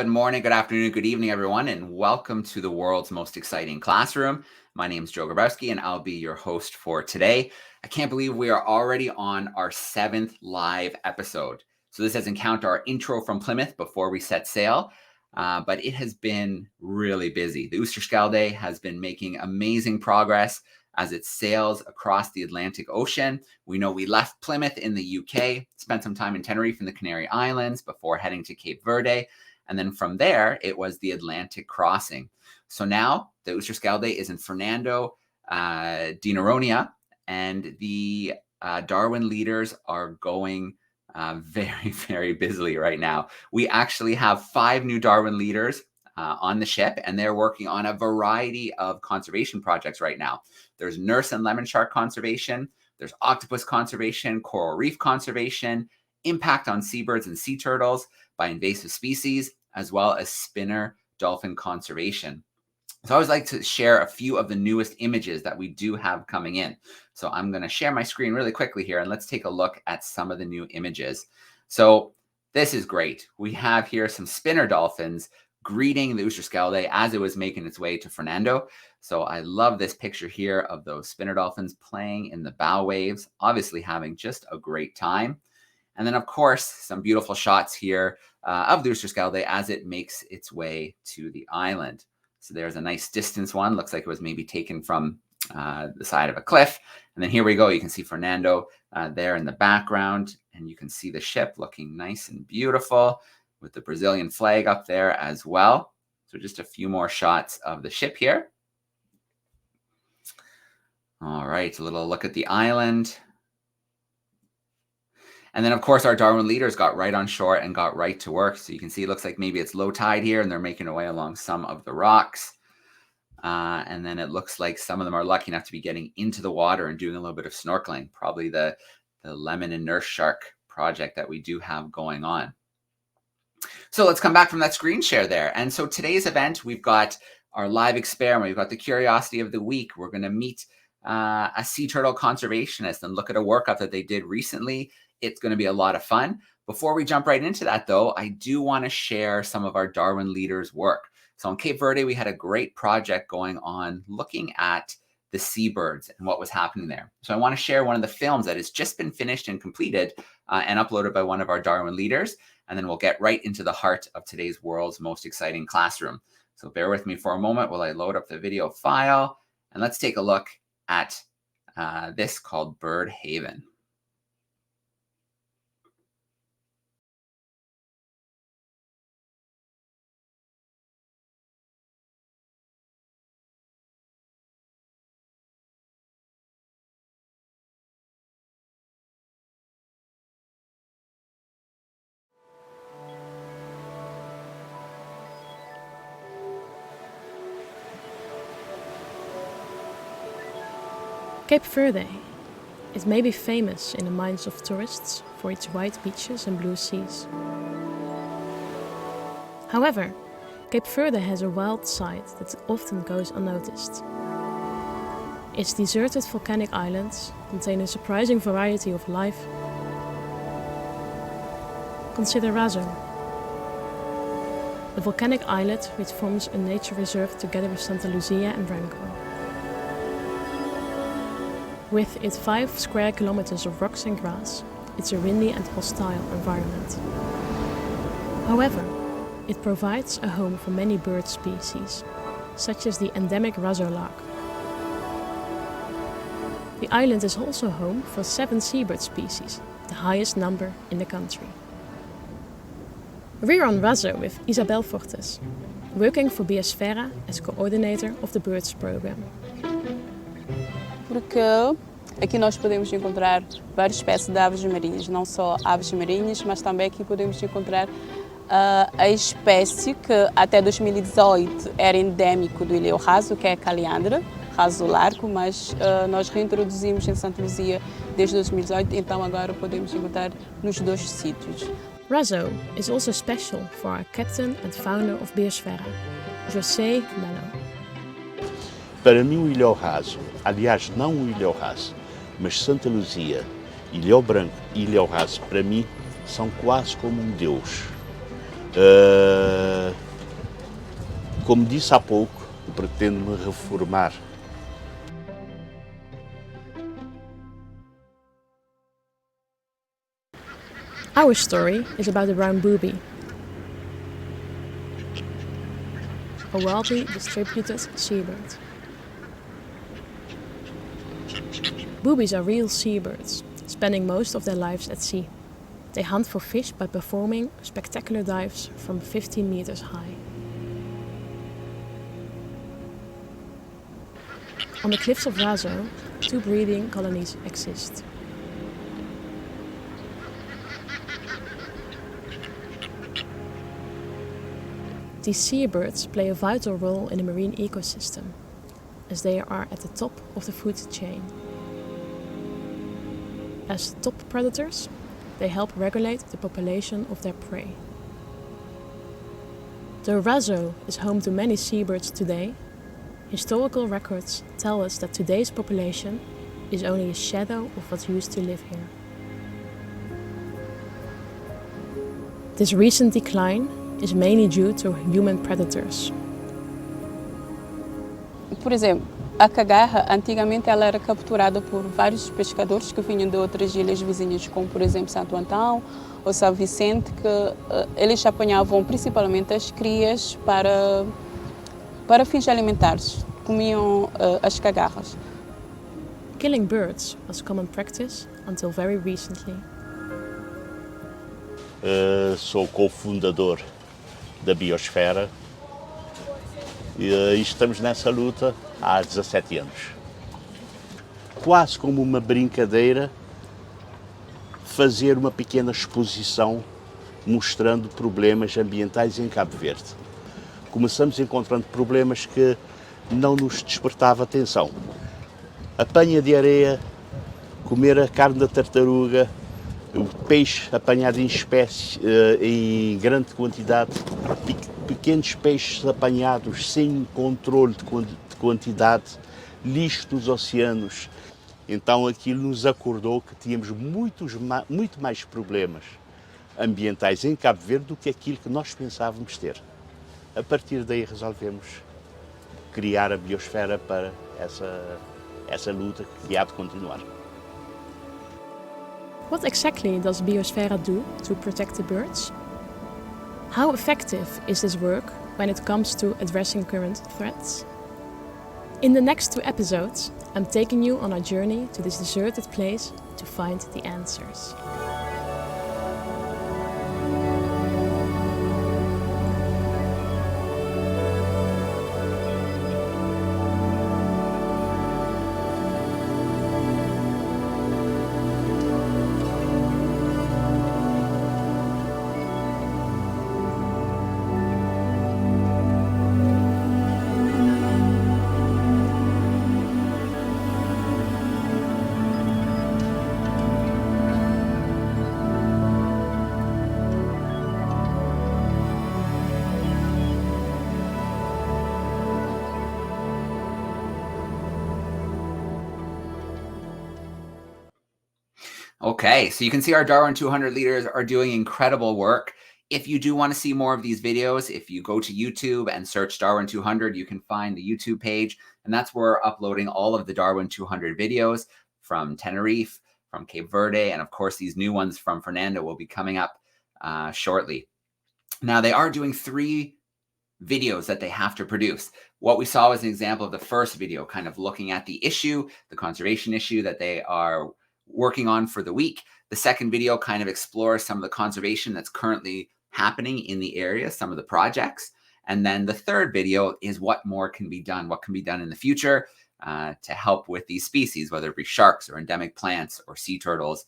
Good morning, good afternoon, good evening, everyone, and welcome to the world's most exciting classroom. My name is Joe Grabowski, and I'll be your host for today. I can't believe we are already on our 7th live episode. So this doesn't count our intro from Plymouth before we set sail, but it has been really busy. The Oosterschelde has been making amazing progress as it sails across the Atlantic Ocean. We know we left Plymouth in the UK, spent some time in Tenerife in the Canary Islands before heading to Cape Verde. And then from there, it was the Atlantic crossing. So now the Oosterschelde is in Fernando de Noronha, and the Darwin leaders are going very, very busily right now. We actually have 5 new Darwin leaders on the ship, and they're working on a variety of conservation projects right now. There's nurse and lemon shark conservation, there's octopus conservation, coral reef conservation, impact on seabirds and sea turtles by invasive species, as well as spinner dolphin conservation. So I always like to share a few of the newest images that we do have coming in. So I'm going to share my screen really quickly here, and let's take a look at some of the new images. So this is great. We have here some spinner dolphins greeting the Oosterschelde as it was making its way to Fernando. So I love this picture here of those spinner dolphins playing in the bow waves, obviously having just a great time. And then, of course, some beautiful shots here of the Oosterschelde as it makes its way to the island. So there's a nice distance one. Looks like it was maybe taken from the side of a cliff. And then here we go. You can see Fernando there in the background. And you can see the ship looking nice and beautiful with the Brazilian flag up there as well. So just a few more shots of the ship here. All right, a little look at the island. And then, of course, our Darwin leaders got right on shore and got right to work. So you can see it looks like maybe it's low tide here, and they're making their way along some of the rocks. And then it looks like some of them are lucky enough to be getting into the water and doing a little bit of snorkeling, probably the lemon and nurse shark project that we do have going on. So let's come back from that screen share there. And so today's event, we've got our live experiment. We've got the curiosity of the week. We're going to meet a sea turtle conservationist and look at a workup that they did recently. It's going to be a lot of fun. Before we jump right into that, though, I do want to share some of our Darwin leaders' work. So on Cape Verde, we had a great project going on looking at the seabirds and what was happening there. So I want to share one of the films that has just been finished and completed and uploaded by one of our Darwin leaders. And then we'll get right into the heart of today's world's most exciting classroom. So bear with me for a moment while I load up the video file. And let's take a look at this called Bird Haven. Cape Verde is maybe famous in the minds of tourists for its white beaches and blue seas. However, Cape Verde has a wild side that often goes unnoticed. Its deserted volcanic islands contain a surprising variety of life. Consider Razo, a volcanic islet which forms a nature reserve together with Santa Lucia and Branco. With its 5 square kilometers of rocks and grass, it's a windy and hostile environment. However, it provides a home for many bird species, such as the endemic Razo lark. The island is also home for 7 seabird species, the highest number in the country. We're on Razo with Isabel Fortes, working for Biosfera as coordinator of the Birds program. Porque aqui nós podemos encontrar várias espécies de aves marinhas, não só aves marinhas, mas também aqui podemos encontrar a espécie que até 2018 era endêmico do Ilhéu Raso, que é a caliandra, raso largo, mas nós reintroduzimos em Santa Luzia desde 2018, então agora podemos encontrar nos 2 sítios. Razo is also special for our captain and founder of Biosfera, José Melo. Para mim, o Ilhéu Raso, aliás, não o Ilhéu Raso, mas Santa Luzia, Ilhéu Branco e Ilhéu Raso, para mim, são quase como um deus. Como disse há pouco, pretendo me reformar. Our story is about the brown booby, a widely distributed seabird. Boobies are real seabirds, spending most of their lives at sea. They hunt for fish by performing spectacular dives from 15 meters high. On the cliffs of Razo, 2 breeding colonies exist. These seabirds play a vital role in the marine ecosystem, as they are at the top of the food chain. As top predators, they help regulate the population of their prey. Though Razo is home to many seabirds today, historical records tell us that today's population is only a shadow of what used to live here. This recent decline is mainly due to human predators. Por exemplo, a cagarra, antigamente ela era capturada por vários pescadores que vinham de outras ilhas vizinhas, como por exemplo Santo Antão ou São Vicente, que eles apanhavam principalmente as crias para fins alimentares, comiam as cagarras. Killing birds was common practice until very recently. Sou cofundador da Biosfera e estamos nessa luta há 17 anos. Quase como uma brincadeira, fazer uma pequena exposição mostrando problemas ambientais em Cabo Verde. Começamos encontrando problemas que não nos despertava atenção. Apanha de areia, comer a carne da tartaruga, o peixe apanhado em espécies em grande quantidade, pequenos peixes apanhados sem controle de quantidade, lixo nos oceanos. Então aquilo nos acordou que tínhamos muito mais problemas ambientais em Cabo Verde do que aquilo que nós pensávamos ter. A partir daí resolvemos criar a biosfera para essa luta que há de continuar. What exactly does Biosfera do to protect the birds? How effective is this work when it comes to addressing current threats? In the next 2 episodes, I'm taking you on a journey to this deserted place to find the answers. Okay, so you can see our Darwin 200 leaders are doing incredible work. If you do want to see more of these videos, if you go to YouTube and search Darwin 200, you can find the YouTube page, and that's where we're uploading all of the Darwin 200 videos from Tenerife, from Cape Verde, and of course these new ones from Fernando will be coming up shortly. Now they are doing 3 videos that they have to produce. What we saw was an example of the first video, kind of looking at the issue, the conservation issue that they are working on for the week. The second video kind of explores some of the conservation that's currently happening in the area, some of the projects. And then the third video is what more can be done, what can be done in the future to help with these species, whether it be sharks or endemic plants or sea turtles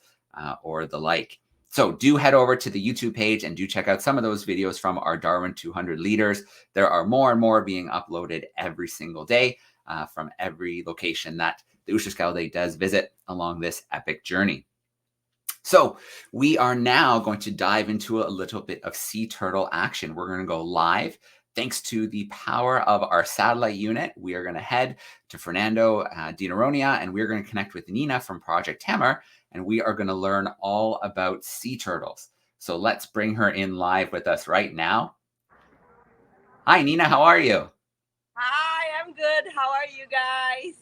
or the like. So do head over to the YouTube page and do check out some of those videos from our Darwin 200 leaders. There are more and more being uploaded every single day from every location that the Oosterschelde does visit along this epic journey. So we are now going to dive into a little bit of sea turtle action. We're going to go live. Thanks to the power of our satellite unit, we are going to head to Fernando de Noronha, and we're going to connect with Nina from Project Tamar, and we are going to learn all about sea turtles. So let's bring her in live with us right now. Hi, Nina. How are you? Hi, I'm good. How are you guys?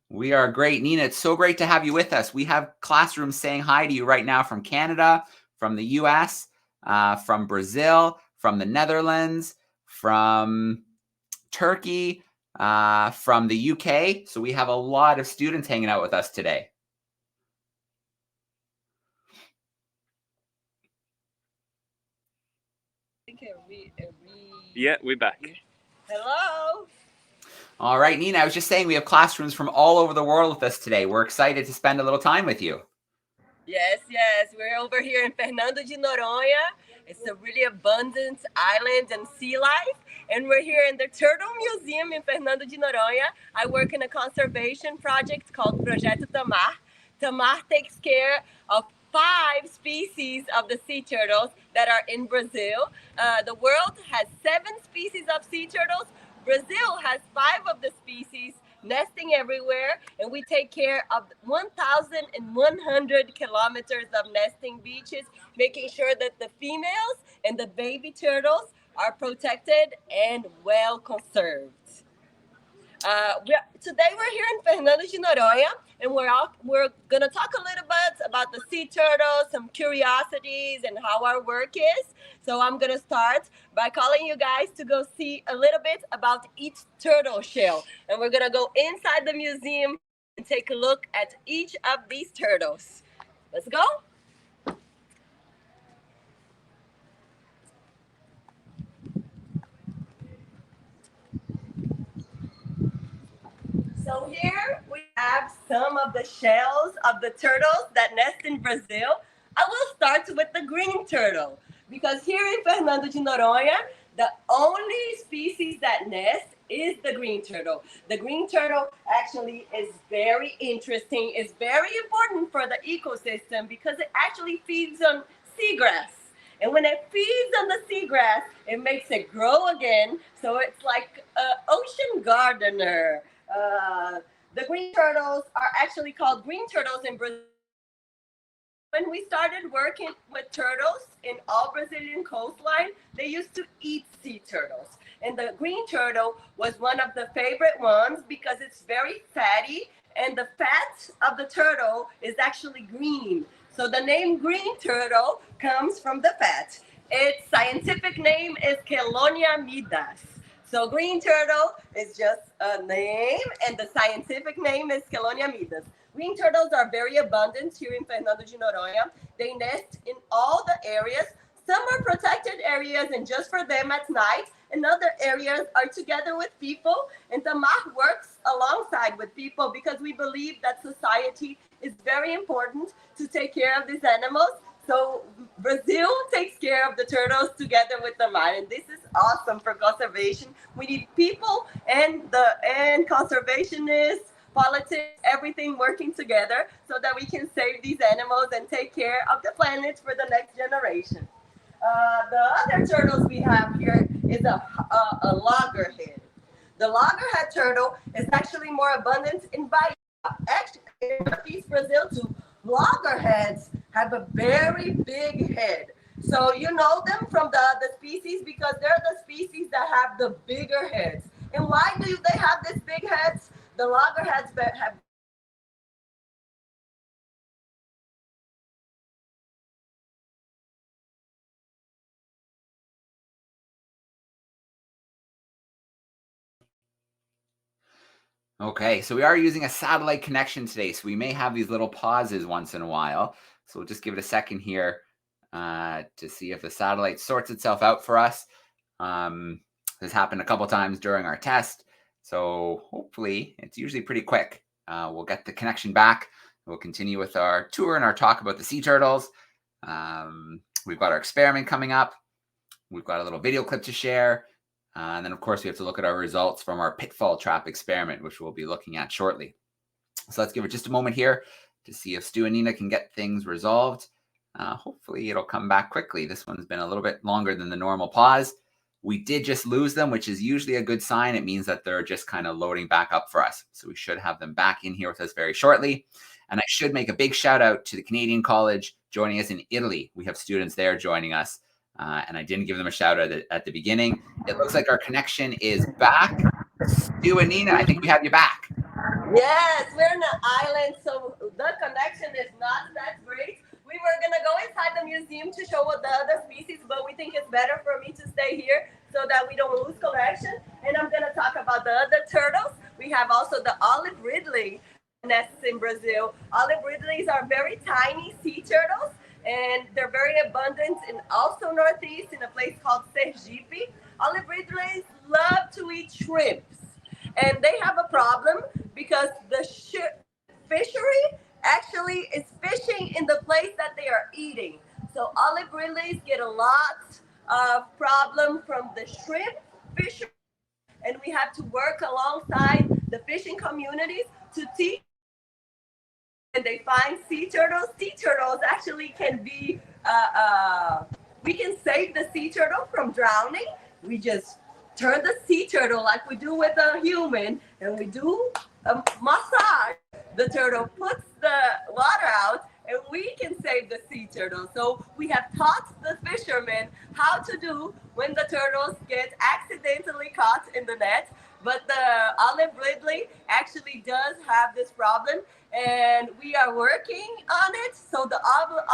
We are great. Nina, it's so great to have you with us. We have classrooms saying hi to you right now from Canada, from the US, from Brazil, from the Netherlands, from Turkey, from the UK. So we have a lot of students hanging out with us today. Yeah, we're back. Hello. All right, Nina, I was just saying we have classrooms from all over the world with us today. We're excited to spend a little time with you. Yes. We're over here in Fernando de Noronha. It's a really abundant island and sea life. And we're here in the Turtle Museum in Fernando de Noronha. I work in a conservation project called Project Tamar. Tamar takes care of 5 species of the sea turtles that are in Brazil. The world has 7 species of sea turtles. Brazil has 5 of the species nesting everywhere, and we take care of 1,100 kilometers of nesting beaches, making sure that the females and the baby turtles are protected and well conserved. Today we're here in Fernando de Noronha, and we're gonna talk a little bit about the sea turtles, some curiosities, and how our work is. So I'm gonna start by calling you guys to go see a little bit about each turtle shell, and we're gonna go inside the museum and take a look at each of these turtles. Let's go. So here we have some of the shells of the turtles that nest in Brazil. I will start with the green turtle because here in Fernando de Noronha, the only species that nest is the green turtle. The green turtle actually is very interesting. It's very important for the ecosystem because it actually feeds on seagrass. And when it feeds on the seagrass, it makes it grow again. So it's like an ocean gardener. The green turtles are actually called green turtles in Brazil. When we started working with turtles in all Brazilian coastline, they used to eat sea turtles. And the green turtle was one of the favorite ones because it's very fatty and the fat of the turtle is actually green. So the name green turtle comes from the fat. Its scientific name is Chelonia midas. So green turtle is just a name, and the scientific name is Chelonia midas. Green turtles are very abundant here in Fernando de Noronha. They nest in all the areas. Some are protected areas and just for them at night, and other areas are together with people. And Tamar works alongside with people because we believe that society is very important to take care of these animals. So Brazil takes care of the turtles together with the mine, and this is awesome for conservation. We need people and conservationists, politics, everything working together so that we can save these animals and take care of the planet for the next generation. The other turtles we have here is a loggerhead. The loggerhead turtle is actually more abundant in Bahia. Actually, in Northeast Brazil too. Loggerheads have a very big head. So you know them from the species because they're the species that have the bigger heads. And why do they have these big heads? The loggerheads have Okay, so we are using a satellite connection today, so we may have these little pauses once in a while. So we'll just give it a second here to see if the satellite sorts itself out for us. This happened a couple times during our test, so hopefully it's usually pretty quick. We'll get the connection back. We'll continue with our tour and our talk about the sea turtles. We've got our experiment coming up. We've got a little video clip to share. And then, of course, we have to look at our results from our pitfall trap experiment, which we'll be looking at shortly. So let's give it just a moment here to see if Stu and Nina can get things resolved. Hopefully, it'll come back quickly. This one's been a little bit longer than the normal pause. We did just lose them, which is usually a good sign. It means that they're just kind of loading back up for us. So we should have them back in here with us very shortly. And I should make a big shout out to the Canadian College joining us in Italy. We have students there joining us, and I didn't give them a shout out at the beginning. It looks like our connection is back. Stu and Nina, I think we have you back. Yes, we're in an island, so the connection is not that great. We were going to go inside the museum to show what the other species, but we think it's better for me to stay here so that we don't lose connection. And I'm going to talk about the other turtles. We have also the olive ridley nests in Brazil. Olive ridleys are very tiny sea turtles, and they're very abundant in also Northeast in a place called Sergipe. Olive ridleys love to eat shrimps, and they have a problem because the fishery actually is fishing in the place that they are eating. So olive ridleys get a lot of problem from the shrimp fishery, and we have to work alongside the fishing communities to teach. And they find sea turtles. Sea turtles actually can be, we can save the sea turtle from drowning. We just turn the sea turtle like we do with a human, and we do a massage. The turtle puts the water out, and we can save the sea turtle. So we have taught the fishermen how to do when the turtles get accidentally caught in the net. But the olive ridley actually does have this problem, and we are working on it. So the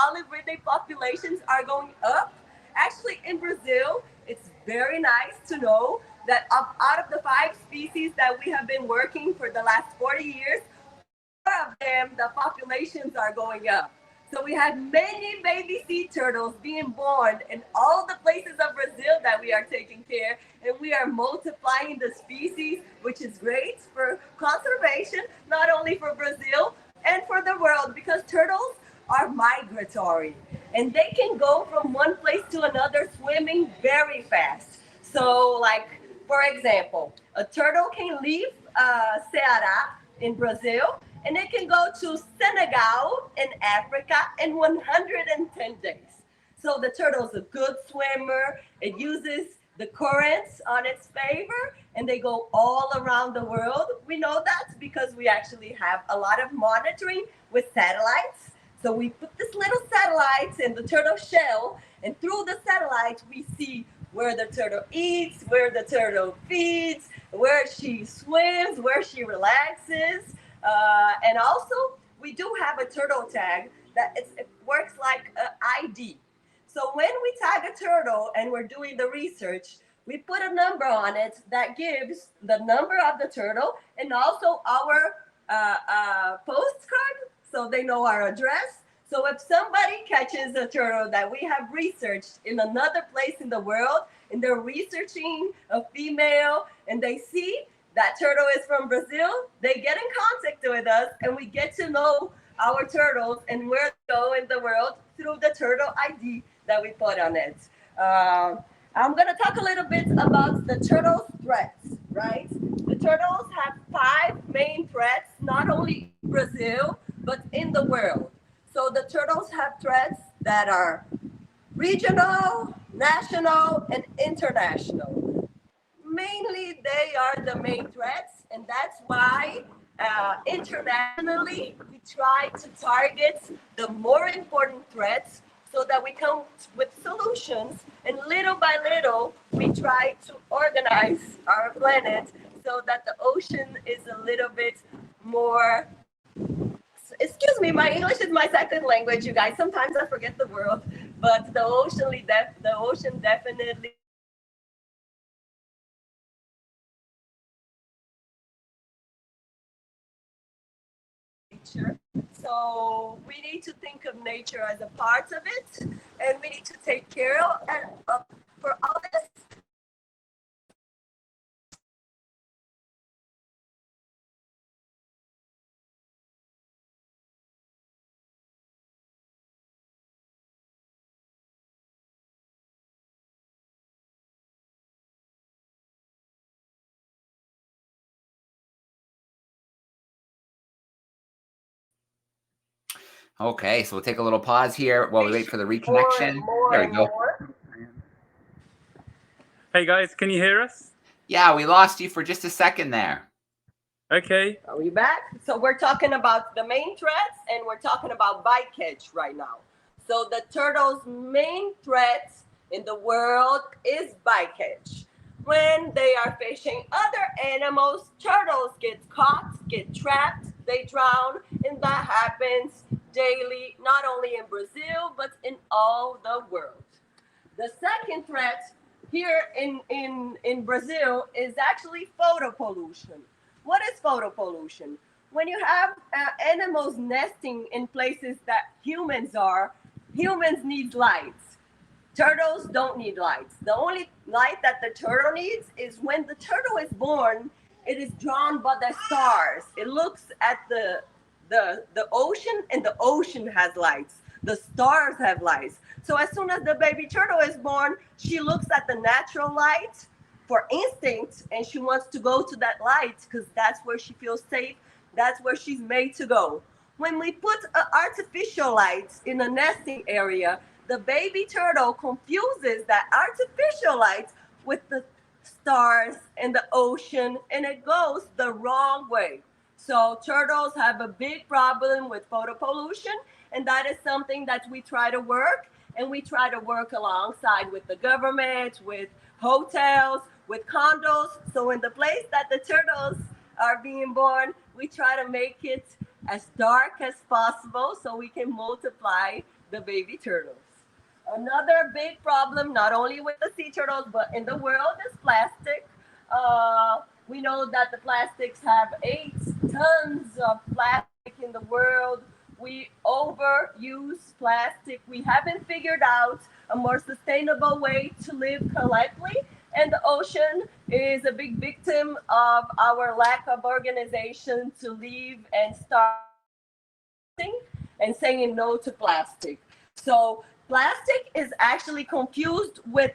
olive ridley populations are going up. Actually, in Brazil, it's very nice to know that out of the 5 species that we have been working for the last 40 years, 4 of them, the populations are going up. So we had many baby sea turtles being born in all the places of Brazil that we are taking care, and we are multiplying the species, which is great for conservation, not only for Brazil and for the world, because turtles are migratory and they can go from one place to another swimming very fast. So like, for example, a turtle can leave Ceará in Brazil, and it can go to Senegal in Africa in 110 days. So the turtle's a good swimmer. It uses the currents on its favor, and they go all around the world. We know that because we actually have a lot of monitoring with satellites. So we put this little satellites in the turtle shell, and through the satellite, we see where the turtle eats, where the turtle feeds, where she swims, where she relaxes. And also, we do have a turtle tag that it works like an ID. So when we tag a turtle and we're doing the research, we put a number on it that gives the number of the turtle and also our postcard, so they know our address. So if somebody catches a turtle that we have researched in another place in the world, and they're researching a female, and they see that turtle is from Brazil, they get in contact with us, and we get to know our turtles and where they go in the world through the turtle ID that we put on it. I'm going to talk a little bit about the turtles' threats, right? The turtles have 5 main threats, not only in Brazil, but in the world. So the turtles have threats that are regional, national, and international. Mainly, they are the main threats, and that's why internationally we try to target the more important threats so that we come with solutions, and little by little we try to organize our planet so that the ocean is a little bit more. Excuse me, my English is my second language, you guys. Sometimes I forget the word, but the ocean definitely. Nature. So we need to think of nature as a part of it, and we need to take care of for all this. Okay, so we'll take a little pause here while we wait for the reconnection. There we go. Hey guys, can you hear us? Yeah, we lost you for just a second there. Okay. Are we back? So we're talking about the main threats, and we're talking about bycatch right now. So the turtle's main threat in the world is bycatch. When they are fishing other animals, turtles get caught, get trapped, they drown, and that happens daily, not only in Brazil, but in all the world. The second threat here in Brazil is actually photo pollution. What is photo pollution? When you have animals nesting in places that humans need lights. Turtles don't need lights. The only light that the turtle needs is when the turtle is born, it is drawn by the stars. It looks at the ocean, and the ocean has lights. The stars have lights. So as soon as the baby turtle is born, she looks at the natural light for instinct, and she wants to go to that light because that's where she feels safe. That's where she's made to go. When we put artificial lights in a nesting area, the baby turtle confuses that artificial light with the stars and the ocean, and it goes the wrong way. So turtles have a big problem with photo pollution, and that is something that we try to work, and we try to work alongside with the government, with hotels, with condos. So in the place that the turtles are being born, we try to make it as dark as possible so we can multiply the baby turtles. Another big problem, not only with the sea turtles, but in the world, is plastic. We know that the plastics have 8 tons of plastic in the world. We overuse plastic. We haven't figured out a more sustainable way to live correctly. And the ocean is a big victim of our lack of organization to live and start and saying no to plastic. So plastic is actually confused with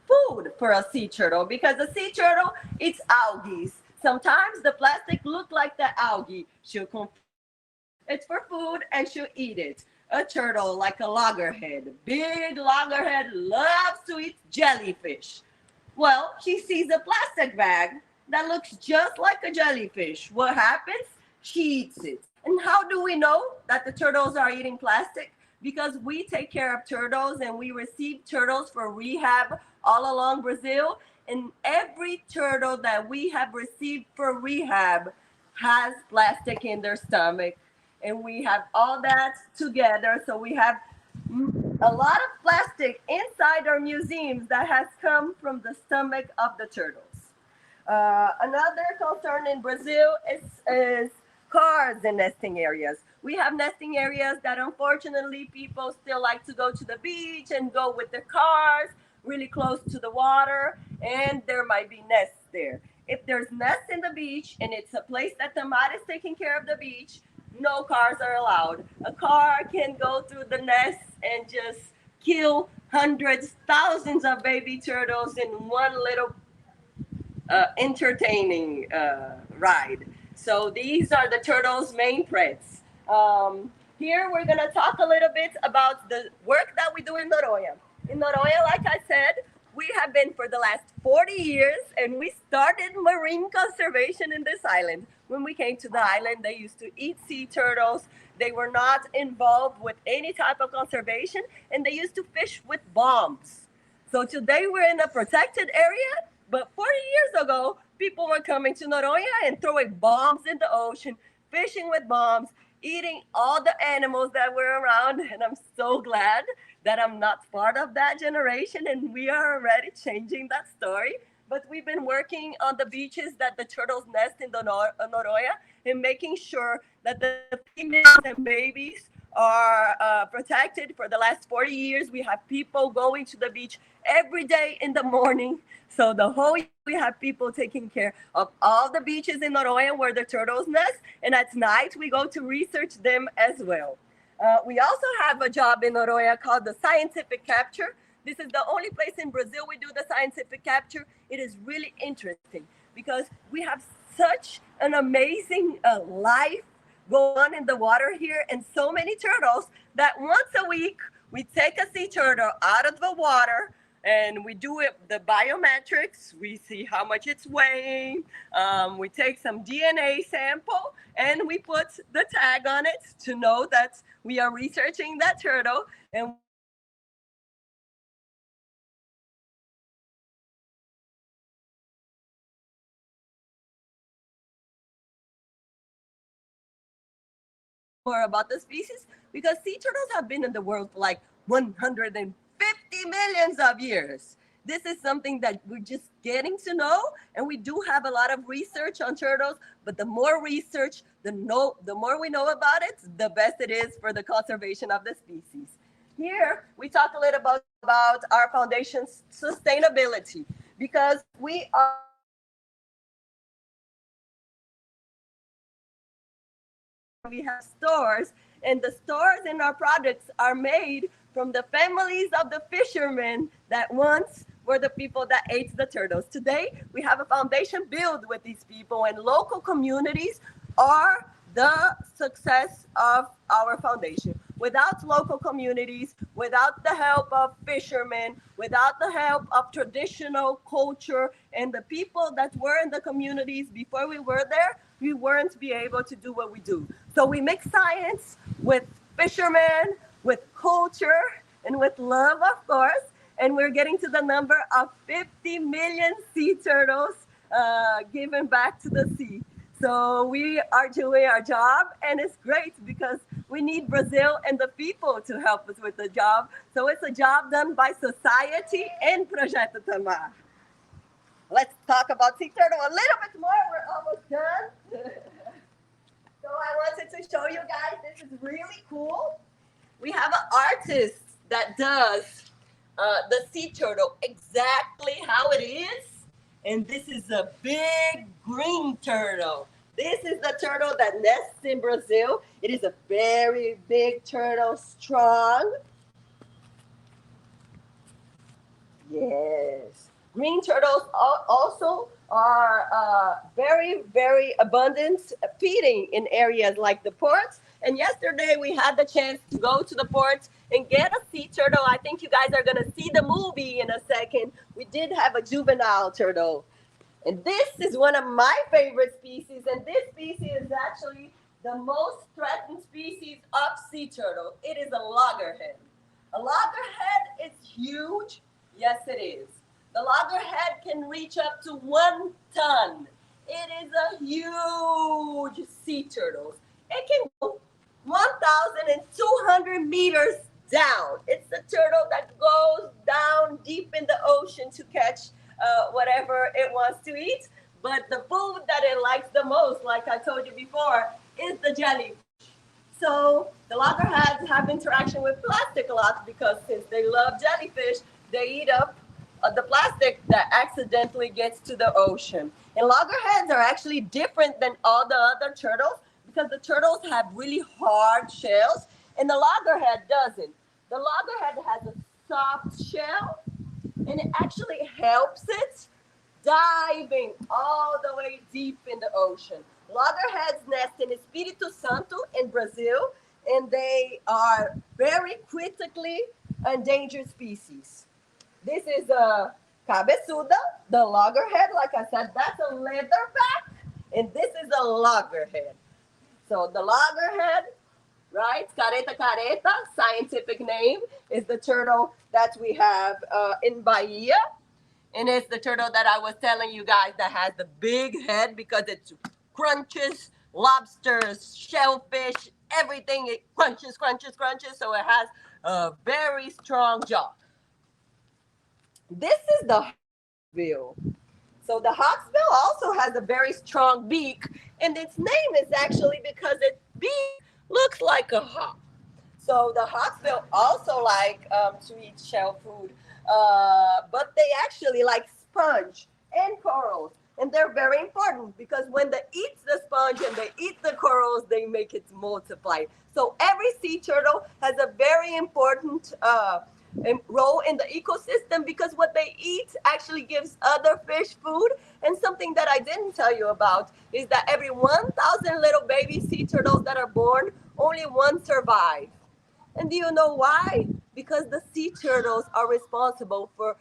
food for a sea turtle, because a sea turtle eats algae. Sometimes the plastic look like the algae. She'll confuse it's for food and she'll eat it. A turtle, like a loggerhead, big loggerhead, loves to eat jellyfish. Well, she sees a plastic bag that looks just like a jellyfish. What happens? She eats it. And how do we know that the turtles are eating plastic? Because we take care of turtles and we receive turtles for rehab all along Brazil. And every turtle that we have received for rehab has plastic in their stomach. And we have all that together. So we have a lot of plastic inside our museums that has come from the stomach of the turtles. Another concern in Brazil is cars in nesting areas. We have nesting areas that unfortunately people still like to go to the beach and go with their cars really close to the water, and there might be nests there. If there's nests in the beach and it's a place that Tamar is taking care of the beach, no cars are allowed. A car can go through the nests and just kill hundreds, thousands of baby turtles in one little entertaining ride. So these are the turtles' main threats. Here we're gonna talk a little bit about the work that we do in Noronha. In Noronha, like I said, we have been for the last 40 years, and we started marine conservation in this island. When we came to the island, they used to eat sea turtles. They were not involved with any type of conservation, and they used to fish with bombs. So today we're in a protected area, but 40 years ago, people were coming to Noronha and throwing bombs in the ocean, fishing with bombs, eating all the animals that were around. And I'm so glad that I'm not part of that generation, and we are already changing that story. But we've been working on the beaches that the turtles nest in the Noronha and making sure that the females and babies are protected. For the last 40 years, we have people going to the beach every day in the morning. So the whole year we have people taking care of all the beaches in Noronha where the turtles nest. And at night, we go to research them as well. We also have a job in Noronha called the scientific capture. This is the only place in Brazil we do the scientific capture. It is really interesting because we have such an amazing life going on in the water here, and so many turtles that once a week we take a sea turtle out of the water, and we do it, the biometrics. We see how much it's weighing. We take some DNA sample and we put the tag on it to know that we are researching that turtle. And more about the species, because sea turtles have been in the world for like 150 millions of years. This is something that we're just getting to know, and we do have a lot of research on turtles, but the more research, the more we know about it, the best it is for the conservation of the species. Here, we talk a little about our foundation's sustainability, because we have stores, and the stores in our products are made from the families of the fishermen that once were the people that ate the turtles. Today, we have a foundation built with these people, and local communities are the success of our foundation. Without local communities, without the help of fishermen, without the help of traditional culture and the people that were in the communities before we were there, we weren't be able to do what we do. So we mix science with fishermen, with culture, and with love, of course. And we're getting to the number of 50 million sea turtles given back to the sea. So we are doing our job, and it's great because we need Brazil and the people to help us with the job. So it's a job done by society and Project Tamar. Let's talk about sea turtle a little bit more. We're almost done. So I wanted to show you guys, this is really cool. We have an artist that does the sea turtle exactly how it is. And this is a big green turtle. This is the turtle that nests in Brazil. It is a very big turtle, strong. Yes. Green turtles also are very, very abundant feeding in areas like the ports. And yesterday we had the chance to go to the ports and get a sea turtle. I think you guys are going to see the movie in a second. We did have a juvenile turtle. And this is one of my favorite species. And this species is actually the most threatened species of sea turtle. It is a loggerhead. A loggerhead is huge. Yes, it is. The loggerhead can reach up to 1 ton. It is a huge sea turtle. It can go 1,200 meters down. It's the turtle that goes down deep in the ocean to catch whatever it wants to eat. But the food that it likes the most, like I told you before, is the jellyfish. So the loggerheads have interaction with plastic a lot because since they love jellyfish, they eat up the plastic that accidentally gets to the ocean. And loggerheads are actually different than all the other turtles because the turtles have really hard shells and the loggerhead doesn't. The loggerhead has a soft shell and it actually helps it diving all the way deep in the ocean. Loggerheads nest in Espírito Santo in Brazil, and they are very critically endangered species. This is a cabeçuda, the loggerhead. Like I said, that's a leatherback, and this is a loggerhead. So the loggerhead, right? Careta careta, scientific name, is the turtle that we have in Bahia. And it's the turtle that I was telling you guys that has the big head because it crunches lobsters, shellfish, everything. It crunches. So it has a very strong jaw. This is the hawksbill. So the hawksbill also has a very strong beak, and its name is actually because its beak looks like a hawk. So the hawksbill also like to eat shell food, but they actually like sponge and corals. And they're very important because when they eat the sponge and they eat the corals, they make it multiply. So every sea turtle has a very important role in the ecosystem because what they eat actually gives other fish food. And something that I didn't tell you about is that every 1,000 little baby sea turtles that are born, only one survives. And do you know why? Because the sea turtles are responsible for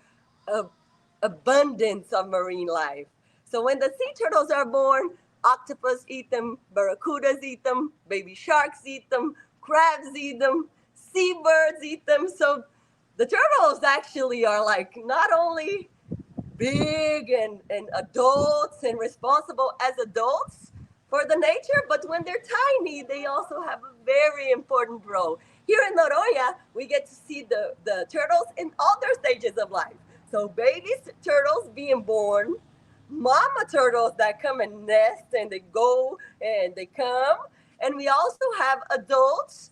abundance of marine life. So when the sea turtles are born, octopus eat them, barracudas eat them, baby sharks eat them, crabs eat them, seabirds eat them. So the turtles actually are like not only big and adults and responsible as adults for the nature, but when they're tiny, they also have a very important role. Here in Noronha, we get to see the turtles in all their stages of life. So baby turtles being born, mama turtles that come and nest and they go and they come. And we also have adults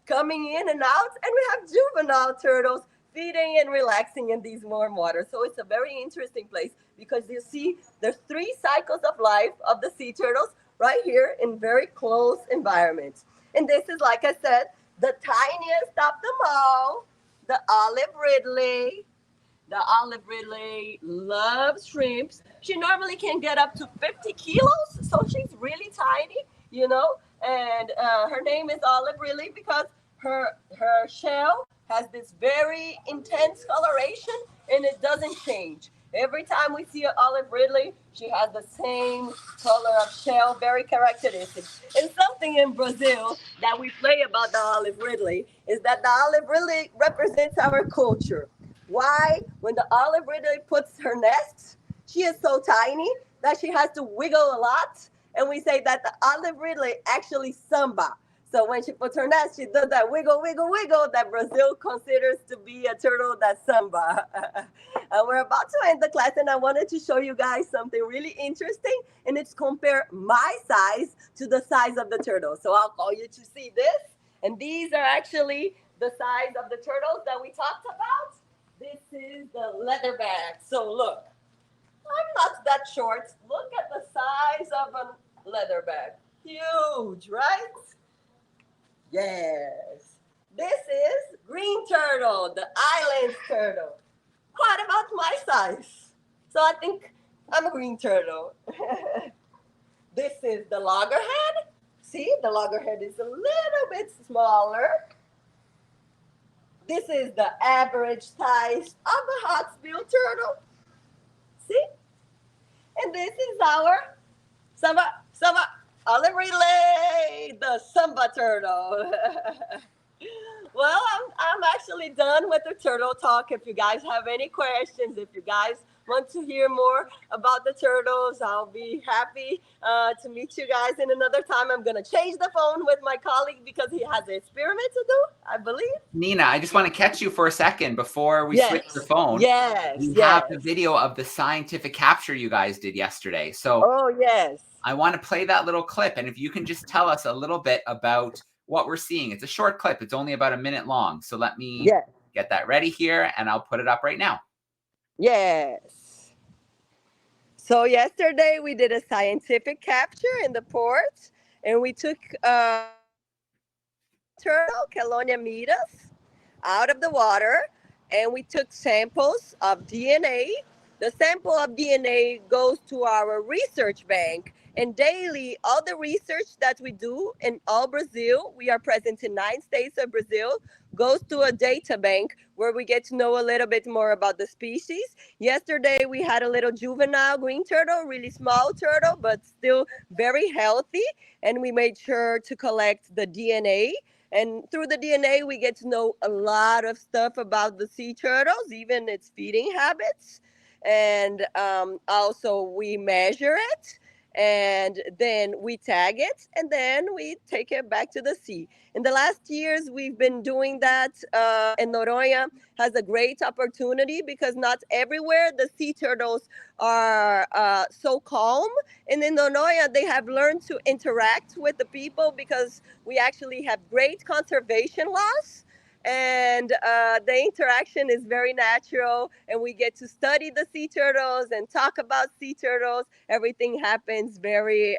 coming in and out, and we have juvenile turtles feeding and relaxing in these warm waters. So it's a very interesting place because you see there's 3 cycles of life of the sea turtles right here in very close environments. And this is, like I said, the tiniest of them all, the olive ridley. The olive ridley loves shrimps. She normally can get up to 50 kilos, so she's really tiny, you know. And her name is olive ridley because her shell has this very intense coloration and it doesn't change. Every time we see an olive ridley, she has the same color of shell, very characteristic. And something in Brazil that we play about the olive ridley is that the olive ridley represents our culture. Why? When the olive ridley puts her nest, she is so tiny that she has to wiggle a lot. And we say that the olive ridley actually samba. So when she puts her nest, she does that wiggle, wiggle, wiggle that Brazil considers to be a turtle that samba. We're about to end the class, and I wanted to show you guys something really interesting, and it's compare my size to the size of the turtle. So I'll call you to see this, and these are actually the size of the turtles that we talked about. This is the leatherback. So look, I'm not that short. Look at the size of a leatherback. Huge, right? Yes. This is green turtle, the island turtle. Quite about my size. So I think I'm a green turtle. This is the loggerhead. See, the loggerhead is a little bit smaller. This is the average size of the hawksbill turtle. See? And this is our samba olive ridley, the samba turtle. Well, I'm actually done with the turtle talk. If you guys have any questions, if you guys want to hear more about the turtles, I'll be happy to meet you guys in another time. I'm going to change the phone with my colleague because he has an experiment to do, I believe. Nina, I just want to catch you for a second before we switch the phone. Yes. We have the video of the scientific capture you guys did yesterday. So yes. I want to play that little clip. And if you can just tell us a little bit about what we're seeing. It's a short clip. It's only about a minute long. So let me get that ready here and I'll put it up right now. Yes. So yesterday we did a scientific capture in the port and we took turtle, Chelonia metis, out of the water and we took samples of DNA. The sample of DNA goes to our research bank. And daily, all the research that we do in all Brazil, we are present in 9 states of Brazil, goes to a data bank where we get to know a little bit more about the species. Yesterday, we had a little juvenile green turtle, really small turtle, but still very healthy. And we made sure to collect the DNA. And through the DNA, we get to know a lot of stuff about the sea turtles, even its feeding habits. And also we measure it. And then we tag it and then we take it back to the sea. In the last years, we've been doing that. And Noronha has a great opportunity because not everywhere the sea turtles are so calm. And in Noronha, they have learned to interact with the people because we actually have great conservation laws. And the interaction is very natural and we get to study the sea turtles and talk about sea turtles. Everything happens very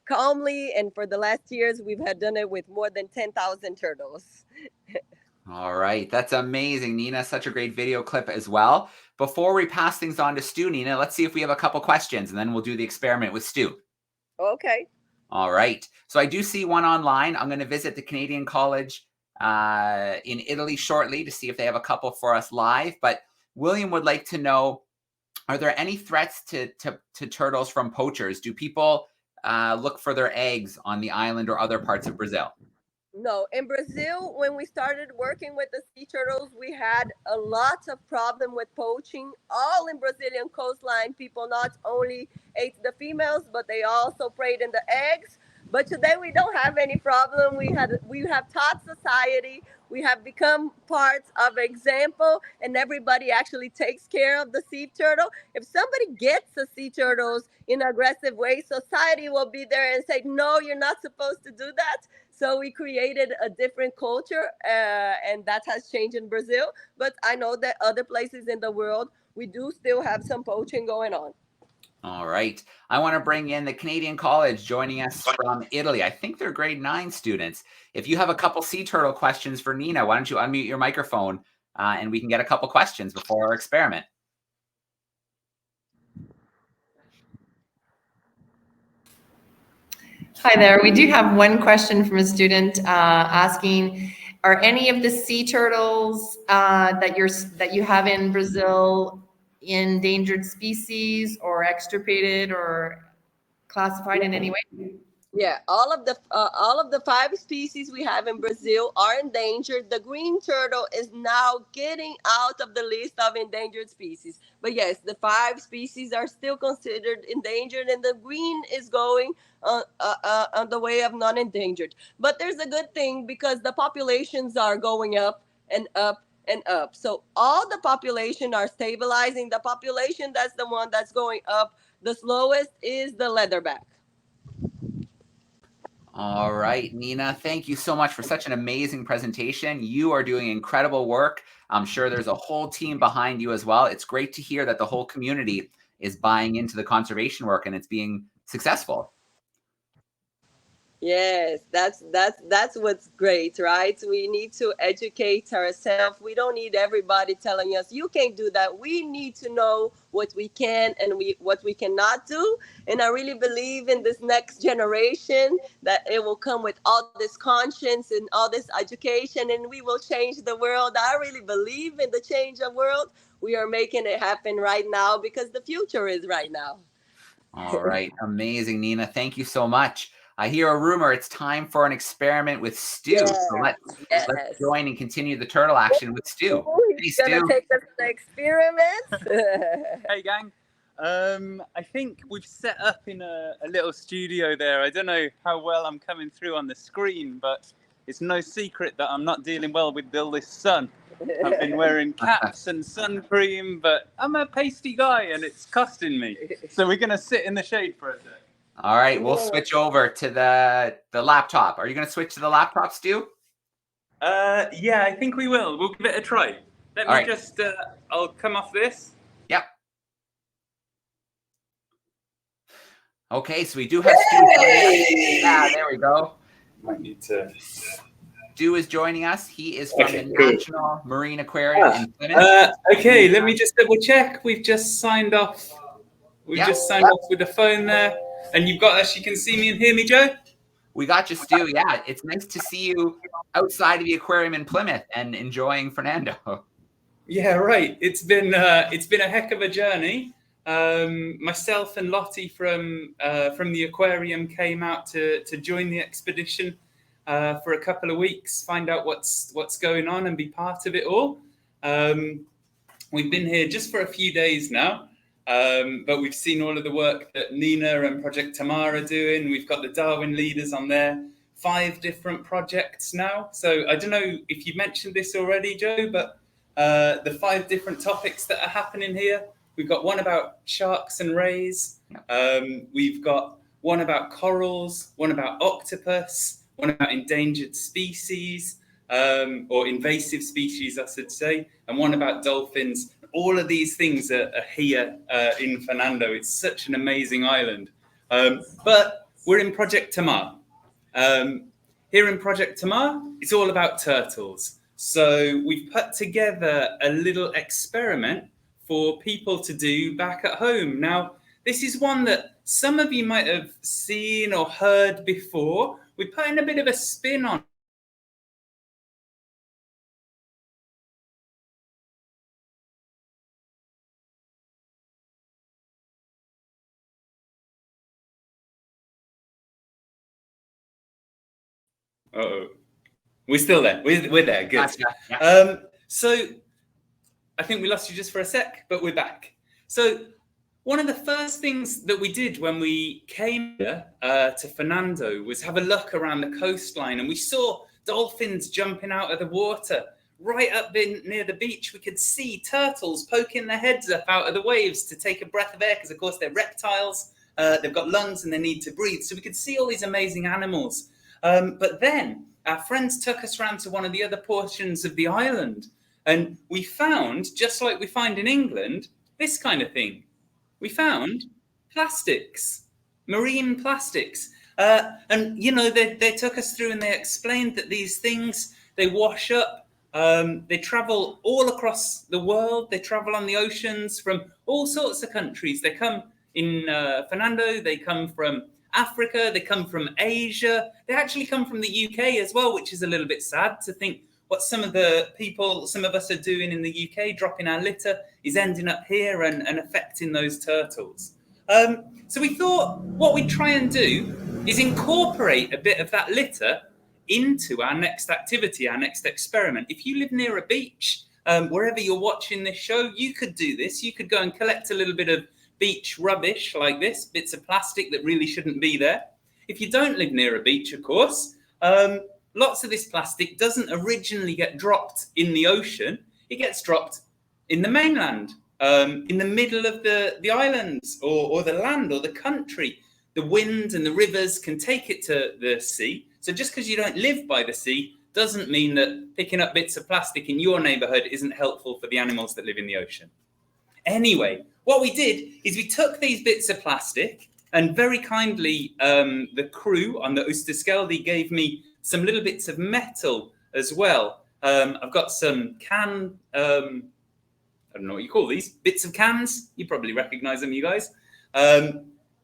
calmly, and for the last years we've had done it with more than 10,000 turtles. All right, that's amazing, Nina. Such a great video clip as well. Before we pass things on to Stu, Nina, let's see if we have a couple questions and then we'll do the experiment with Stu. Okay. All right, so I do see one online. I'm going to visit the Canadian College in Italy shortly to see if they have a couple for us live. But William would like to know, are there any threats to turtles from poachers? Do people look for their eggs on the island or other parts of Brazil? No, in Brazil, when we started working with the sea turtles, we had a lot of problem with poaching. All in Brazilian coastline, people not only ate the females, but they also preyed in the eggs. But today we don't have any problem. We have taught society. We have become parts of example, and everybody actually takes care of the sea turtle. If somebody gets the sea turtles in an aggressive way, society will be there and say, "No, you're not supposed to do that." So we created a different culture, and that has changed in Brazil. But I know that other places in the world, we do still have some poaching going on. All right. I want to bring in the Canadian College joining us from Italy. I think they're grade 9 students. If you have a couple sea turtle questions for Nina, why don't you unmute your microphone and we can get a couple questions before our experiment. Hi there. We do have one question from a student asking, are any of the sea turtles that you have in Brazil endangered species or extirpated or classified in any way? Yeah, all of the 5 species we have in Brazil are endangered. The green turtle is now getting out of the list of endangered species. But yes, the 5 species are still considered endangered, and the green is going on the way of non-endangered. But there's a good thing because the populations are going up and up and up. So all the population are stabilizing. The population that's the one that's going up the slowest is the leatherback. All right, Nina, thank you so much for such an amazing presentation. You are doing incredible work. I'm sure there's a whole team behind you as well. It's great to hear that the whole community is buying into the conservation work and it's being successful. Yes, that's what's great, right? We need to educate ourselves. We don't need everybody telling us you can't do that. We need to know what we can and what we cannot do. And I really believe in this next generation that it will come with all this conscience and all this education, and we will change the world. I really believe in the change of world. We are making it happen right now because the future is right now. All right, amazing, Nina. Thank you so much. I hear a rumor it's time for an experiment with Stu. Yeah, So let's join and continue the turtle action with Stu. He's Hey, gonna Stu. take us to the experiment. Hey, gang. I think we've set up in a little studio there. I don't know how well I'm coming through on the screen, but it's no secret that I'm not dealing well with all this sun. I've been wearing caps and sun cream, but I'm a pasty guy and it's costing me. So we're going to sit in the shade for a sec. All right, we'll switch over to the laptop. Are you going to switch to the laptop, Stu? Yeah, I think we will. We'll give it a try. Let me just, I'll come off this. Yep. Okay, so we do have Stu. Yeah, there we go. Might need to. Stu is joining us. He is from the National Marine Aquarium in Plymouth. Okay, let me just double check. We've just signed off. We've just signed off with the phone there. And you've got us, you can see me and hear me, Joe? We got you, Stu. Yeah, it's nice to see you outside of the aquarium in Plymouth and enjoying Fernando. Yeah, right. It's been a heck of a journey. Myself and Lottie from the aquarium came out to join the expedition for a couple of weeks, find out what's going on and be part of it all. We've been here just for a few days now. But we've seen all of the work that Nina and Project Tamar are doing. We've got the Darwin leaders on there, 5 different projects now. So I don't know if you mentioned this already, Joe, but the 5 different topics that are happening here. We've got one about sharks and rays. We've got one about corals, one about octopus, one about endangered species, or invasive species, I should say, and one about dolphins. All of these things are here in Fernando. It's such an amazing island. But we're in Project Tamar. Here in Project Tamar, it's all about turtles. So we've put together a little experiment for people to do back at home. Now, this is one that some of you might have seen or heard before. We're putting a bit of a spin on Uh-oh. We're still there. We're there. Good. Gotcha. Yeah. So I think we lost you just for a sec, but we're back. So one of the first things that we did when we came here to Fernando was have a look around the coastline, and we saw dolphins jumping out of the water. Right up near the beach, we could see turtles poking their heads up out of the waves to take a breath of air, because of course they're reptiles. They've got lungs and they need to breathe. So we could see all these amazing animals. But then our friends took us around to one of the other portions of the island, and we found, just like we find in England, this kind of thing. We found plastics, marine plastics. And, you know, they took us through and they explained that these things, they wash up, they travel all across the world. They travel on the oceans from all sorts of countries. They come in Fernando, they come from Africa, they come from Asia. They actually come from the UK as well, which is a little bit sad to think what some of us are doing in the UK, dropping our litter, is ending up here and affecting those turtles. So we thought what we'd try and do is incorporate a bit of that litter into our next activity, our next experiment. If you live near a beach, wherever you're watching this show, you could do this. You could go and collect a little bit of beach rubbish like this, bits of plastic that really shouldn't be there. If you don't live near a beach, of course, lots of this plastic doesn't originally get dropped in the ocean. It gets dropped in the mainland, in the middle of the islands or the land or the country. The wind and the rivers can take it to the sea. So just because you don't live by the sea doesn't mean that picking up bits of plastic in your neighborhood isn't helpful for the animals that live in the ocean. Anyway, what we did is we took these bits of plastic, and very kindly the crew on the Oosterschelde gave me some little bits of metal as well. I've got some I don't know what you call these, bits of cans. You probably recognize them, you guys.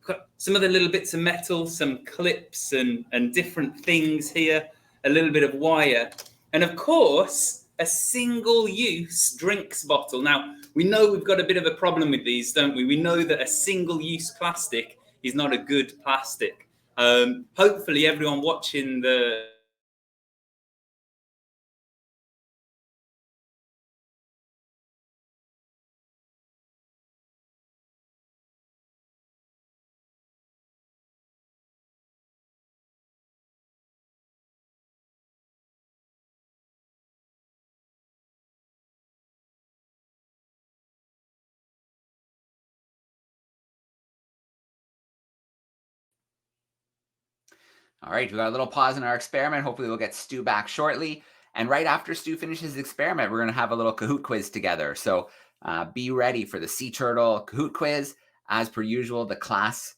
Got some of the little bits of metal, some clips and different things here, a little bit of wire, and of course, a single-use drinks bottle. Now, we know we've got a bit of a problem with these, don't we? We know that a single-use plastic is not a good plastic. Hopefully, everyone watching the All right, we got a little pause in our experiment. Hopefully we'll get Stu back shortly. And right after Stu finishes his experiment, we're going to have a little Kahoot quiz together. So be ready for the Sea Turtle Kahoot quiz. As per usual, the class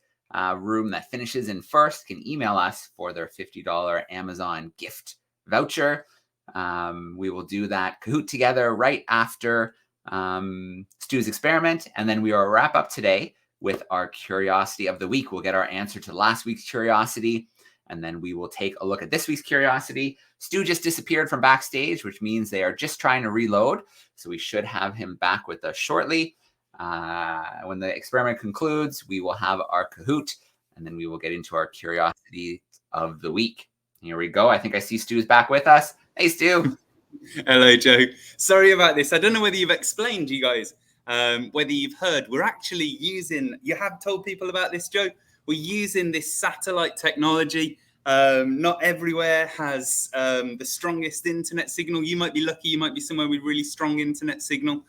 room that finishes in first can email us for their $50 Amazon gift voucher. We will do that Kahoot together right after Stu's experiment. And then we will wrap up today with our curiosity of the week. We'll get our answer to last week's curiosity, and then we will take a look at this week's curiosity. Stu just disappeared from backstage, which means they are just trying to reload. So we should have him back with us shortly. When the experiment concludes, we will have our Kahoot, and then we will get into our curiosity of the week. Here we go. I think I see Stu's back with us. Hey, Stu. Hello, Joe. Sorry about this. I don't know whether you've explained, you guys, whether you've heard. We're actually using, you have told people about this, Joe. We're using this satellite technology. Not everywhere has the strongest internet signal. You might be lucky. You might be somewhere with really strong internet signal.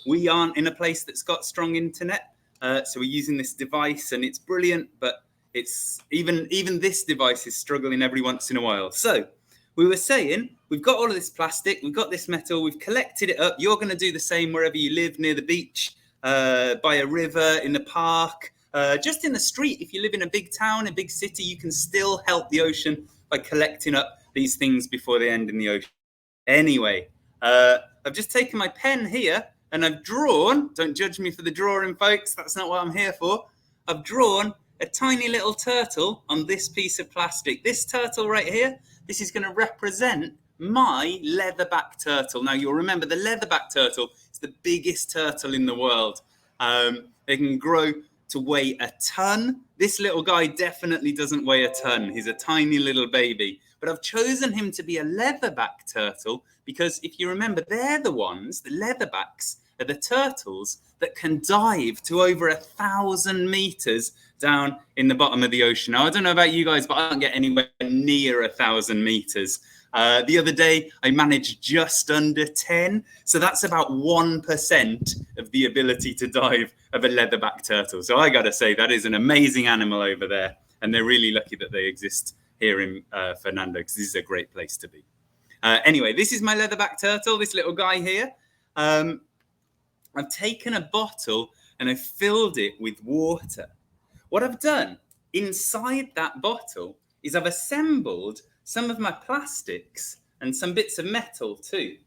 We aren't in a place that's got strong internet. So we're using this device, and it's brilliant, but it's even this device is struggling every once in a while. So we were saying, we've got all of this plastic, we've got this metal, we've collected it up. You're going to do the same wherever you live, near the beach, by a river, in the park, just in the street. If you live in a big town, a big city, you can still help the ocean by collecting up these things before they end in the ocean. Anyway, I've just taken my pen here and I've drawn, don't judge me for the drawing, folks, that's not what I'm here for. I've drawn a tiny little turtle on this piece of plastic. This turtle right here, this is going to represent my leatherback turtle. Now, you'll remember the leatherback turtle is the biggest turtle in the world. They can grow to weigh a ton. This little guy definitely doesn't weigh a ton. He's a tiny little baby. but I've chosen him to be a leatherback turtle because if you remember, they're the ones, the leatherbacks are the turtles that can dive to over 1,000 meters down in the bottom of the ocean. Now, I don't know about you guys, but I don't get anywhere near 1,000 meters. The other day, I managed just under 10. So that's about 1% of the ability to dive of a leatherback turtle. So I got to say, that is an amazing animal over there. And they're really lucky that they exist here in Fernando, because this is a great place to be. Anyway, this is my leatherback turtle, this little guy here. I've taken a bottle and I've filled it with water. What I've done inside that bottle is I've assembled some of my plastics and some bits of metal too.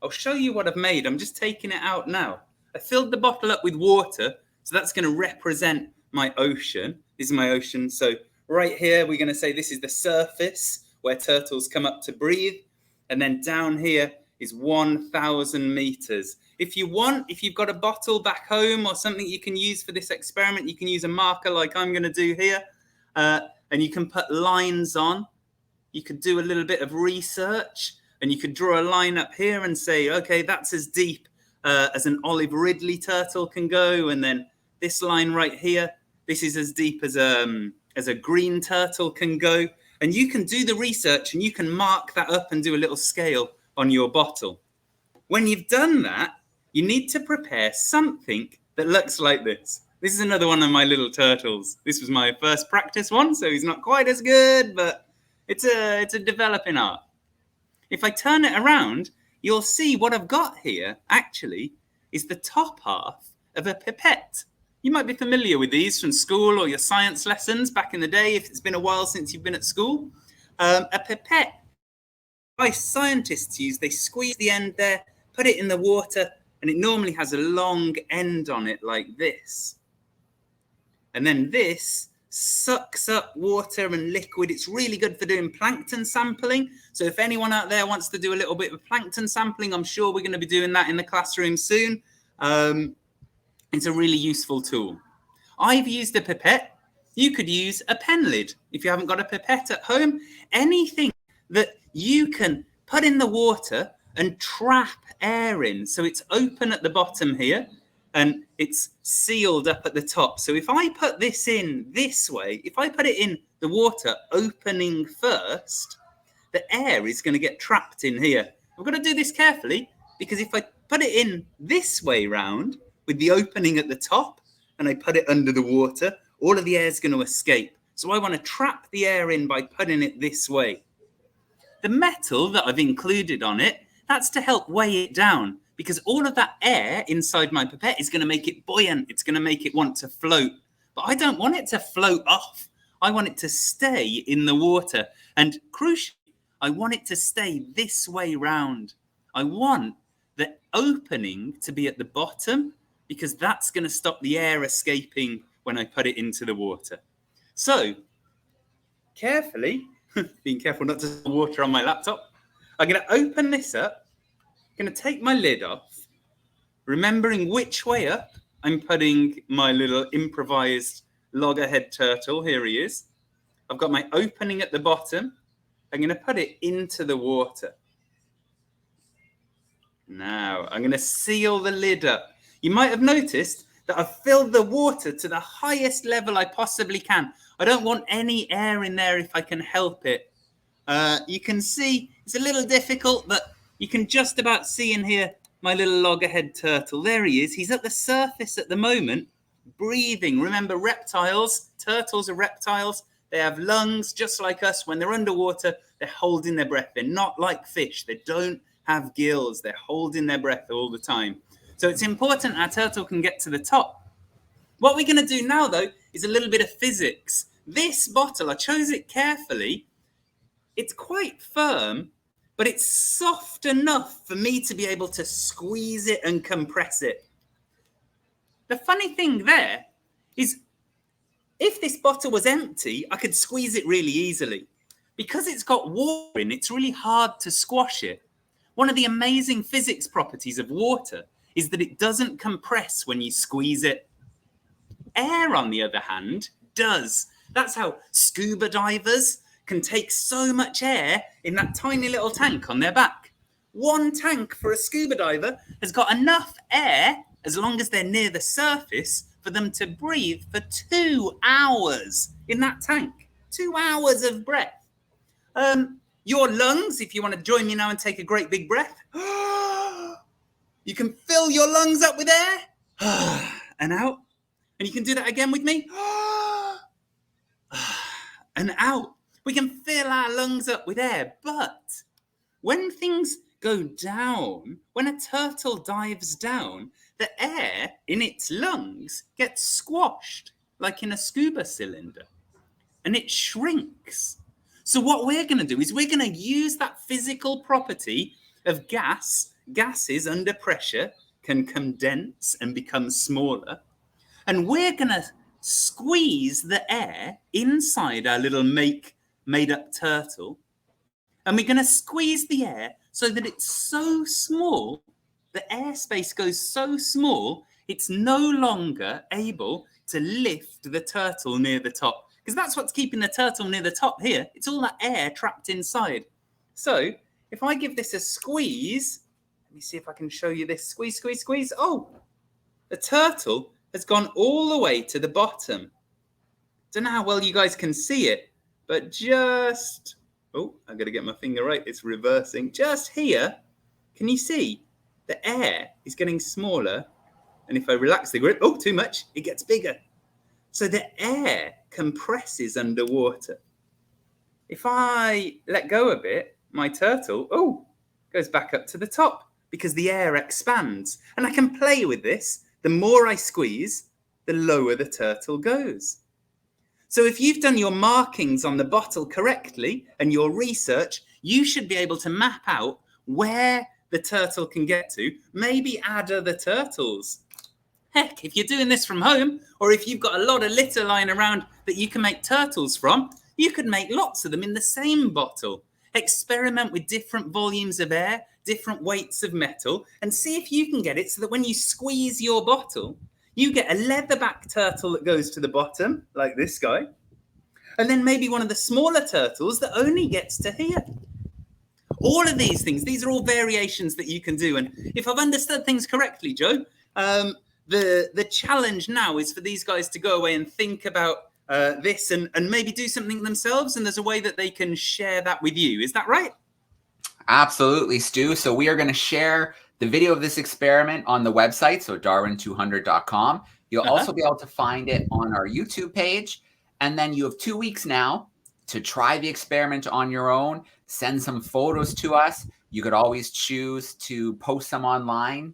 I'll show you what I've made. I'm just taking it out now. I filled the bottle up with water, so that's going to represent my ocean. This is my ocean. So right here, we're going to say this is the surface where turtles come up to breathe. And then down here is 1,000 meters. If you want, if you've got a bottle back home or something you can use for this experiment, you can use a marker like I'm going to do here. And you can put lines on. You could do a little bit of research and you could draw a line up here and say, okay, that's as deep as an olive ridley turtle can go. And then this line right here, this is as deep as a green turtle can go. And you can do the research and you can mark that up and do a little scale on your bottle. When you've done that, you need to prepare something that looks like this. This is another one of my little turtles. This was my first practice one, so he's not quite as good, but it's a developing art. If I turn it around, you'll see what I've got here actually is the top half of a pipette. You might be familiar with these from school or your science lessons back in the day, if it's been a while since you've been at school. A pipette, by scientists use, they squeeze the end there, put it in the water, and it normally has a long end on it like this. And then this sucks up water and liquid. It's really good for doing plankton sampling. So if anyone out there wants to do a little bit of plankton sampling, I'm sure we're going to be doing that in the classroom soon. It's a really useful tool. I've used a pipette. You could use a pen lid if you haven't got a pipette at home. Anything that you can put in the water and trap air in. So it's open at the bottom here and it's sealed up at the top. So if I put this in this way, if I put it in the water opening first, the air is going to get trapped in here. I've got to do this carefully because if I put it in this way round with the opening at the top and I put it under the water, all of the air is going to escape. So I want to trap the air in by putting it this way. The metal that I've included on it, that's to help weigh it down because all of that air inside my pipette is going to make it buoyant. It's going to make it want to float. But I don't want it to float off. I want it to stay in the water. And crucially, I want it to stay this way round. I want the opening to be at the bottom because that's going to stop the air escaping when I put it into the water. So, carefully, being careful not to spill water on my laptop, I'm going to open this up. I'm going to take my lid off, remembering which way up I'm putting my little improvised loggerhead turtle. Here he is. I've got my opening at the bottom. I'm going to put it into the water. Now, I'm going to seal the lid up. You might have noticed that I've filled the water to the highest level I possibly can. I don't want any air in there if I can help it. You can see it's a little difficult, but you can just about see in here my little loggerhead turtle. There he is. He's at the surface at the moment, breathing. Remember, reptiles, turtles are reptiles. They have lungs just like us. When they're underwater, they're holding their breath. They're not like fish. They don't have gills. They're holding their breath all the time. So it's important our turtle can get to the top. What we're going to do now, though, is a little bit of physics. This bottle, I chose it carefully. It's quite firm, but it's soft enough for me to be able to squeeze it and compress it. The funny thing there is if this bottle was empty, I could squeeze it really easily. Because it's got water in, it's really hard to squash it. One of the amazing physics properties of water is that it doesn't compress when you squeeze it. Air, on the other hand, does. That's how scuba divers can take so much air in that tiny little tank on their back. One tank for a scuba diver has got enough air, as long as they're near the surface, for them to breathe for 2 hours in that tank. 2 hours of breath. Your lungs, if you want to join me now and take a great big breath, you can fill your lungs up with air and out. And you can do that again with me. And out. We can fill our lungs up with air. But when things go down, when a turtle dives down, the air in its lungs gets squashed like in a scuba cylinder. And it shrinks. So what we're going to do is we're going to use that physical property of gas. Gases under pressure can condense and become smaller. And we're going to squeeze the air inside our little made-up turtle. And we're going to squeeze the air so that it's so small, the airspace goes so small, it's no longer able to lift the turtle near the top. Because that's what's keeping the turtle near the top here. It's all that air trapped inside. So if I give this a squeeze, let me see if I can show you this. Squeeze, squeeze, squeeze. Oh, the turtle has gone all the way to the bottom. Don't know how well you guys can see it, but just... Oh, I've got to get my finger right. It's reversing. Just here, can you see? The air is getting smaller. And if I relax the grip, oh, too much, it gets bigger. So the air compresses underwater. If I let go a bit, my turtle, oh, goes back up to the top because the air expands. And I can play with this. The more I squeeze, the lower the turtle goes. So if you've done your markings on the bottle correctly and your research, you should be able to map out where the turtle can get to, maybe add other turtles. Heck, if you're doing this from home, or if you've got a lot of litter lying around that you can make turtles from, you could make lots of them in the same bottle. Experiment with different volumes of air, different weights of metal, and see if you can get it so that when you squeeze your bottle, you get a leatherback turtle that goes to the bottom, like this guy, and then maybe one of the smaller turtles that only gets to here. All of these things, these are all variations that you can do. And if I've understood things correctly, Joe, the challenge now is for these guys to go away and think about this and maybe do something themselves. And there's a way that they can share that with you. Is that right? Absolutely, Stu. So we are going to share the video of this experiment on the website, so DARWIN200.com. You'll also be able to find it on our YouTube page. And then you have 2 weeks now to try the experiment on your own. Send some photos to us. You could always choose to post them online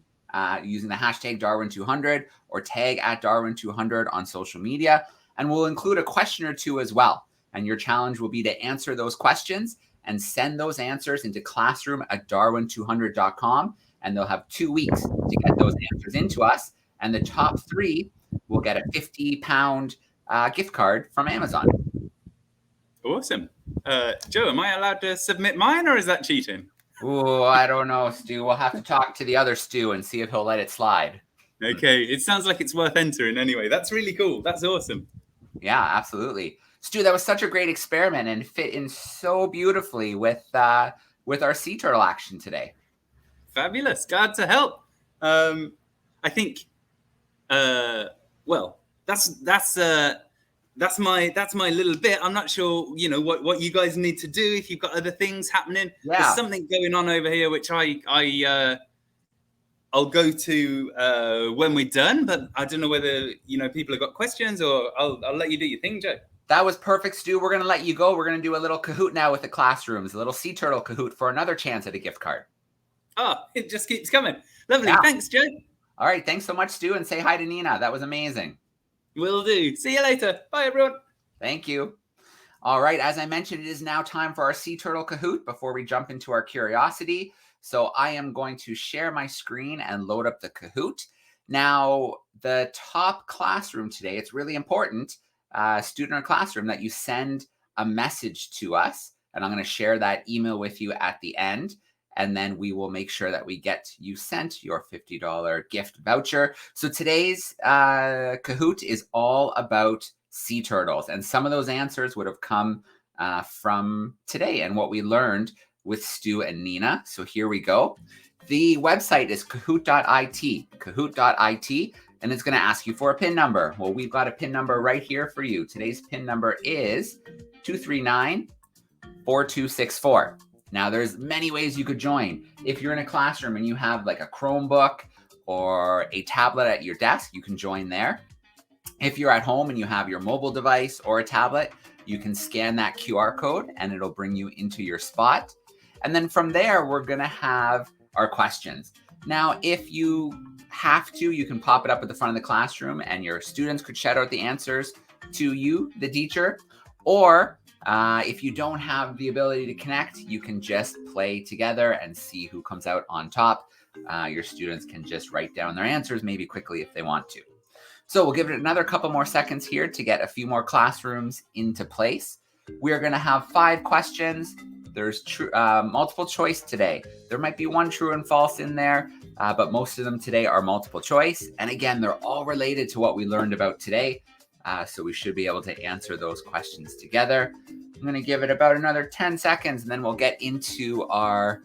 using the hashtag Darwin200 or tag at Darwin200 on social media. And we'll include a question or two as well. And your challenge will be to answer those questions and send those answers into classroom@darwin200.com. And they'll have 2 weeks to get those answers into us. And the top 3 will get a £50 gift card from Amazon. Awesome. Joe, am I allowed to submit mine or is that cheating? Oh, I don't know, Stu. We'll have to talk to the other Stu and see if he'll let it slide. Okay. It sounds like it's worth entering anyway. That's really cool. That's awesome. Yeah, absolutely. Stu, that was such a great experiment and fit in so beautifully with our sea turtle action today. Fabulous. Glad to help. I think, well, that's my little bit. I'm not sure, what you guys need to do if you've got other things happening. Yeah. There's something going on over here which I'll go to when we're done, but I don't know whether people have got questions or I'll let you do your thing, Joe. That was perfect, Stu. We're going to let you go. We're going to do a little Kahoot now with the classrooms, a little sea turtle Kahoot for another chance at a gift card. Oh, it just keeps coming. Lovely. Yeah. Thanks, Joe. All right. Thanks so much, Stu, and say hi to Nina. That was amazing. Will do. See you later. Bye, everyone. Thank you. All right. As I mentioned, it is now time for our sea turtle Kahoot before we jump into our curiosity. So I am going to share my screen and load up the Kahoot. Now, the top classroom today, it's really important, student or classroom, that you send a message to us. And I'm going to share that email with you at the end. And then we will make sure that we get you sent your $50 gift voucher. So today's Kahoot is all about sea turtles. And some of those answers would have come from today and what we learned with Stu and Nina. So here we go. The website is kahoot.it, and it's going to ask you for a PIN number. Well, we've got a PIN number right here for you. Today's PIN number is 239-4264. Now, there's many ways you could join. If you're in a classroom and you have like a Chromebook or a tablet at your desk, you can join there. If you're at home and you have your mobile device or a tablet, you can scan that QR code and it'll bring you into your spot. And then from there, we're going to have our questions. Now, if you have to, you can pop it up at the front of the classroom and your students could shout out the answers to you, the teacher. Or if you don't have the ability to connect, you can just play together and see who comes out on top. Your students can just write down their answers maybe quickly if they want to. So we'll give it another couple more seconds here to get a few more classrooms into place. We're going to have 5 questions. There's multiple choice today. There might be one true and false in there, but most of them today are multiple choice. And again, they're all related to what we learned about today. So we should be able to answer those questions together. I'm going to give it about another 10 seconds and then we'll get into our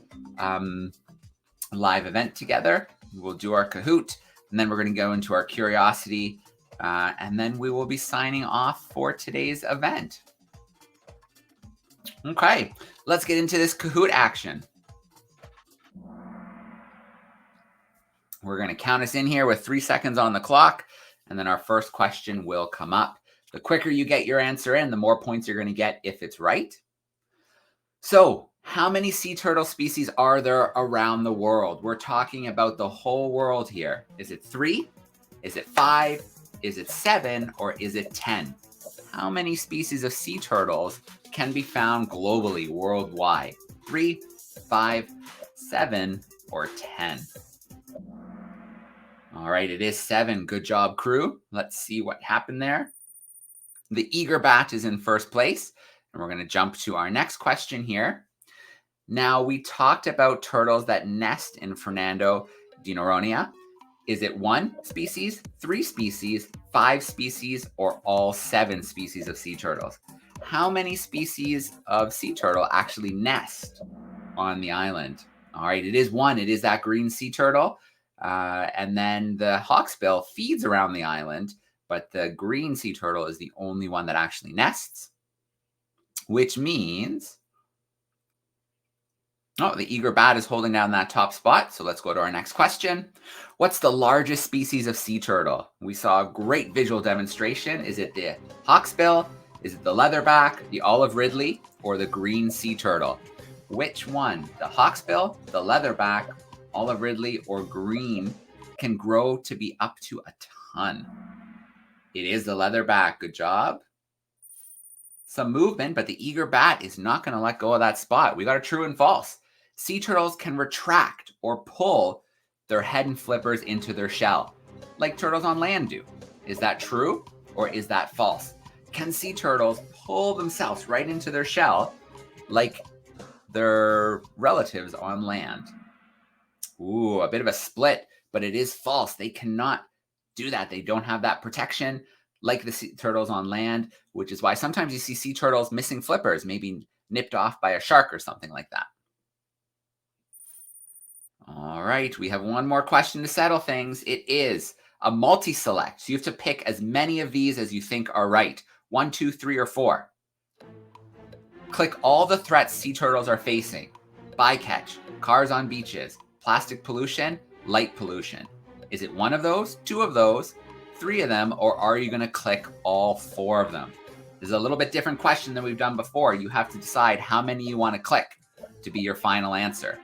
live event together. We'll do our Kahoot. And then we're going to go into our curiosity, and then we will be signing off for today's event. Okay, let's get into this Kahoot action. We're going to count us in here with 3 seconds on the clock, and then our first question will come up. The quicker you get your answer in, the more points you're going to get if it's right. So, how many sea turtle species are there around the world? We're talking about the whole world here. Is it 3? Is it 5? Is it 7? Or is it 10? How many species of sea turtles can be found globally, worldwide? 3, 5, 7, or 10? All right, it is 7. Good job, crew. Let's see what happened there. The eager bat is in first place. And we're going to jump to our next question here. Now, we talked about turtles that nest in Fernando de Noronha. Is it 1 species, 3 species, 5 species, or all 7 species of sea turtles? How many species of sea turtle actually nest on the island? All right, it is 1. It is that green sea turtle. And then the hawksbill feeds around the island, but the green sea turtle is the only one that actually nests, which means... Oh, the eager bat is holding down that top spot. So let's go to our next question. What's the largest species of sea turtle? We saw a great visual demonstration. Is it the hawksbill? Is it the leatherback, the olive ridley, or the green sea turtle? Which one, the hawksbill, the leatherback, olive ridley, or green, can grow to be up to a ton? It is the leatherback. Good job. Some movement, but the eager bat is not going to let go of that spot. We got a true and false. Sea turtles can retract or pull their head and flippers into their shell, like turtles on land do. Is that true or is that false? Can sea turtles pull themselves right into their shell like their relatives on land? Ooh, a bit of a split, but it is false. They cannot do that. They don't have that protection like the sea turtles on land, which is why sometimes you see sea turtles missing flippers, maybe nipped off by a shark or something like that. All right, we have one more question to settle things. It is a multi-select. So you have to pick as many of these as you think are right. 1, 2, 3, or 4. Click all the threats sea turtles are facing. Bycatch, cars on beaches, plastic pollution, light pollution. Is it 1 of those, 2 of those, 3 of them, or are you going to click all 4 of them? This is a little bit different question than we've done before. You have to decide how many you want to click to be your final answer.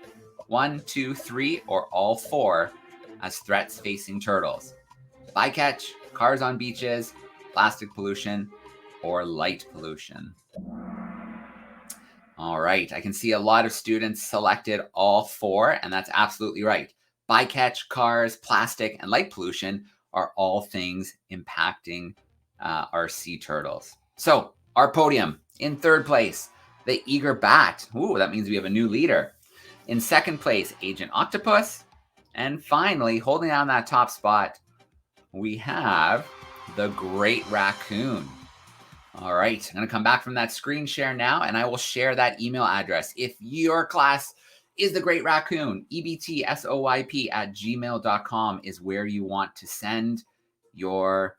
1, 2, 3, or all 4 as threats facing turtles. Bycatch, cars on beaches, plastic pollution, or light pollution. All right, I can see a lot of students selected all 4, and that's absolutely right. Bycatch, cars, plastic, and light pollution are all things impacting our sea turtles. So our podium in third place, the eager bat. Ooh, that means we have a new leader. In second place, Agent Octopus. And finally, holding down that top spot, we have the Great Raccoon. All right, I'm going to come back from that screen share now, and I will share that email address. If your class is the Great Raccoon, ebtsoyp@gmail.com is where you want to send your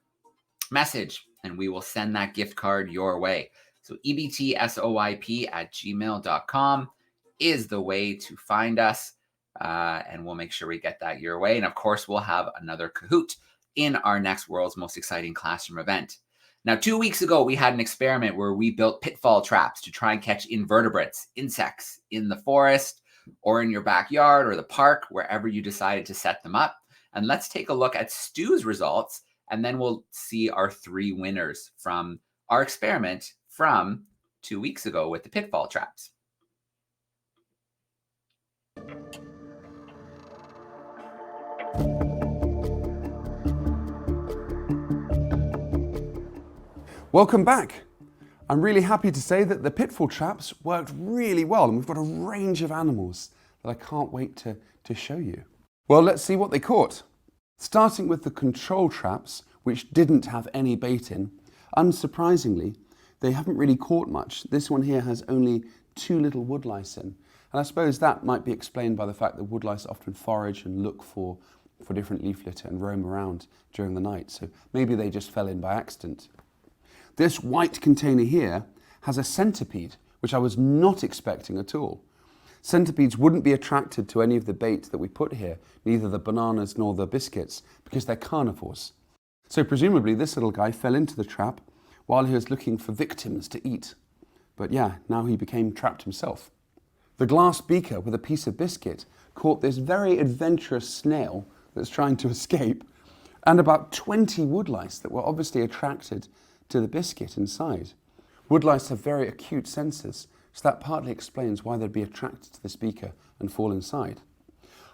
message, and we will send that gift card your way. So ebtsoyp@gmail.com is the way to find us, and we'll make sure we get that your way. And of course, we'll have another Kahoot in our next World's Most Exciting Classroom event. Now, 2 weeks ago, we had an experiment where we built pitfall traps to try and catch invertebrates, insects in the forest or in your backyard or the park, wherever you decided to set them up. And let's take a look at Stu's results, and then we'll see our 3 winners from our experiment from 2 weeks ago with the pitfall traps. Welcome back. I'm really happy to say that the pitfall traps worked really well, and we've got a range of animals that I can't wait to show you. Well, let's see what they caught. Starting with the control traps, which didn't have any bait in, unsurprisingly, they haven't really caught much. This one here has only 2 little woodlice in. And I suppose that might be explained by the fact that woodlice often forage and look for different leaf litter and roam around during the night. So maybe they just fell in by accident. This white container here has a centipede, which I was not expecting at all. Centipedes wouldn't be attracted to any of the bait that we put here, neither the bananas nor the biscuits, because they're carnivores. So presumably this little guy fell into the trap while he was looking for victims to eat. But yeah, now he became trapped himself. The glass beaker with a piece of biscuit caught this very adventurous snail that's trying to escape, and about 20 woodlice that were obviously attracted to the biscuit inside. Woodlice have very acute senses, so that partly explains why they'd be attracted to this beaker and fall inside.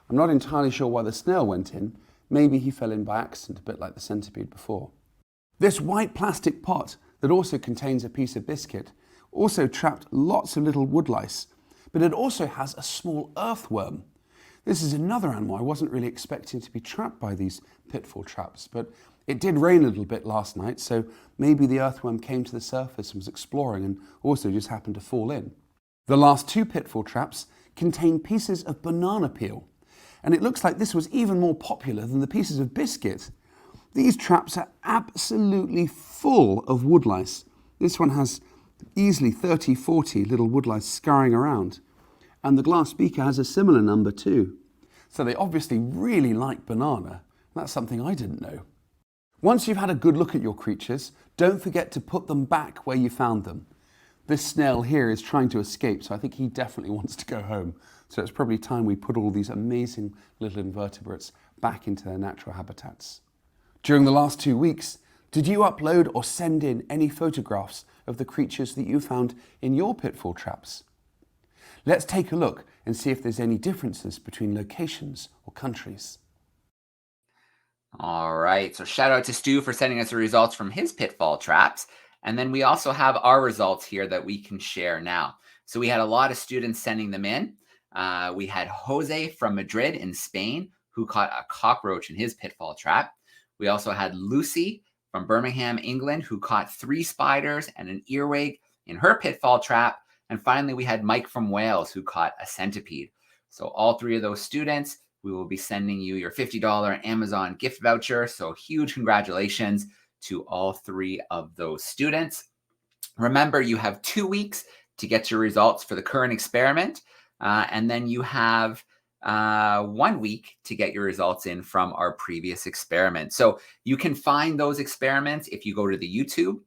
I'm not entirely sure why the snail went in. Maybe he fell in by accident, a bit like the centipede before. This white plastic pot that also contains a piece of biscuit also trapped lots of little woodlice, but it also has a small earthworm. This is another animal I wasn't really expecting to be trapped by these pitfall traps, but it did rain a little bit last night, so maybe the earthworm came to the surface and was exploring and also just happened to fall in. The last 2 pitfall traps contain pieces of banana peel, and it looks like this was even more popular than the pieces of biscuit. These traps are absolutely full of woodlice. This one has easily 30, 40 little woodlice scurrying around, and the glass beaker has a similar number too. So they obviously really like banana. That's something I didn't know. Once you've had a good look at your creatures, don't forget to put them back where you found them. This snail here is trying to escape, so I think he definitely wants to go home. So it's probably time we put all these amazing little invertebrates back into their natural habitats. During the last 2 weeks, did you upload or send in any photographs of the creatures that you found in your pitfall traps? Let's take a look and see if there's any differences between locations or countries. All right, so shout out to Stu for sending us the results from his pitfall traps. And then we also have our results here that we can share now. So we had a lot of students sending them in. We had Jose from Madrid in Spain, who caught a cockroach in his pitfall trap. We also had Lucy from Birmingham, England, who caught 3 spiders and an earwig in her pitfall trap. And finally, we had Mike from Wales, who caught a centipede. So all 3 of those students, we will be sending you your $50 Amazon gift voucher. So huge congratulations to all 3 of those students. Remember, you have 2 weeks to get your results for the current experiment. And then you have 1 week to get your results in from our previous experiment. So you can find those experiments if you go to the YouTube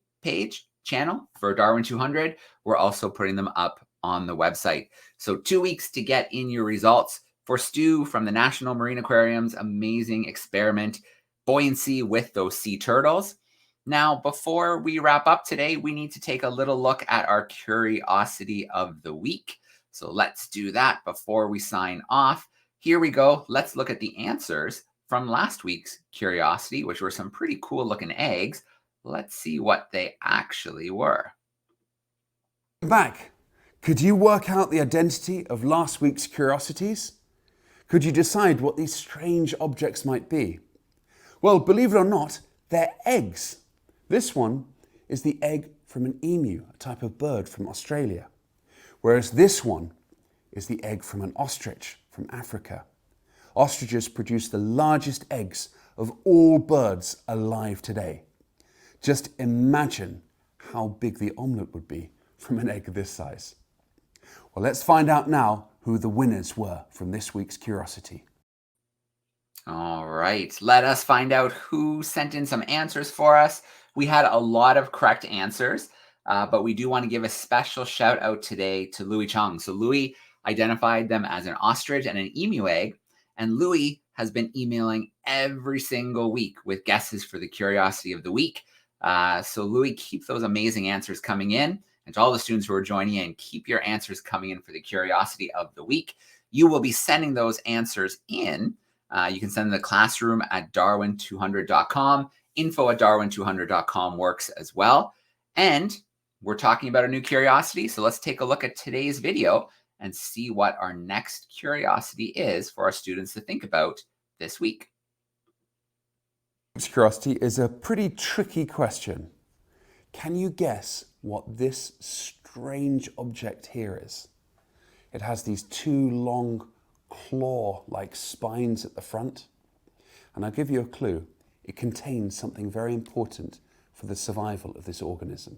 channel for Darwin200. We're also putting them up on the website. So 2 weeks to get in your results for Stu from the National Marine Aquarium's amazing experiment, buoyancy with those sea turtles. Now, before we wrap up today, we need to take a little look at our curiosity of the week. So let's do that before we sign off. Here we go. Let's look at the answers from last week's curiosity, which were some pretty cool looking eggs. Let's see what they actually were. Back. Could you work out the identity of last week's curiosities? Could you decide what these strange objects might be? Well, believe it or not, they're eggs. This one is the egg from an emu, a type of bird from Australia, whereas this one is the egg from an ostrich from Africa. Ostriches produce the largest eggs of all birds alive today. Just imagine how big the omelette would be from an egg this size. Well, let's find out now who the winners were from this week's Curiosity. All right, let us find out who sent in some answers for us. We had a lot of correct answers, but we do want to give a special shout out today to Louis Chung. So Louis identified them as an ostrich and an emu egg, and Louis has been emailing every single week with guesses for the Curiosity of the Week. So Louis, keep those amazing answers coming in. And to all the students who are joining in, keep your answers coming in for the Curiosity of the Week. You will be sending those answers in. You can send them to classroom at DARWIN200.com. Info at DARWIN200.com works as well. And we're talking about a new curiosity. So let's take a look at today's video and see what our next curiosity is for our students to think about this week. Next curiosity is a pretty tricky question. Can you guess what this strange object here is? It has these two long claw-like spines at the front. And I'll give you a clue. It contains something very important for the survival of this organism.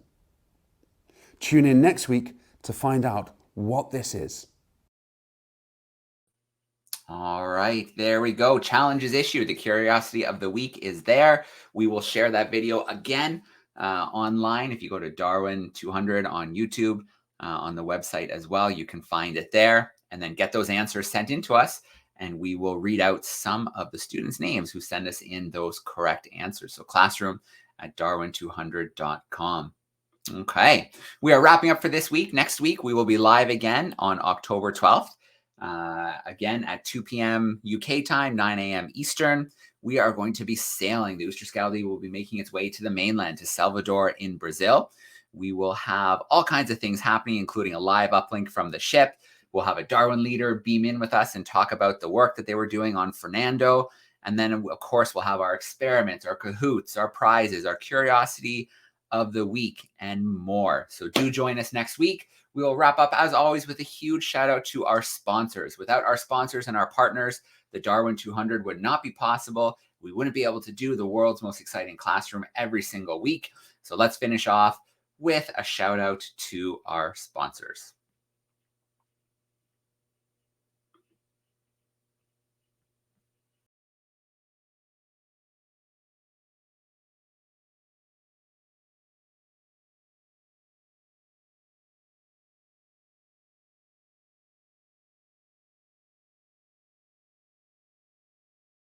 Tune in next week to find out what this is. All right, there we go. Challenge is issued. The Curiosity of the Week is there. We will share that video again online. If you go to DARWIN200 on YouTube, on the website as well, you can find it there, and then get those answers sent in to us, and we will read out some of the students' names who send us in those correct answers. So classroom at DARWIN200.com. Okay, we are wrapping up for this week. Next week, we will be live again on October 12th. Again at 2 p.m. UK time, 9 a.m. Eastern. We are going to be sailing. The Oosterschelde will be making its way to the mainland, to Salvador in Brazil. We will have all kinds of things happening, including a live uplink from the ship. We'll have a Darwin leader beam in with us and talk about the work that they were doing on Fernando. And then, of course, we'll have our experiments, our cahoots, our prizes, our Curiosity of the Week, and more. So do join us next week. We will wrap up, as always, with a huge shout out to our sponsors. Without our sponsors and our partners, the Darwin 200 would not be possible. We wouldn't be able to do the world's most exciting classroom every single week. So let's finish off with a shout out to our sponsors.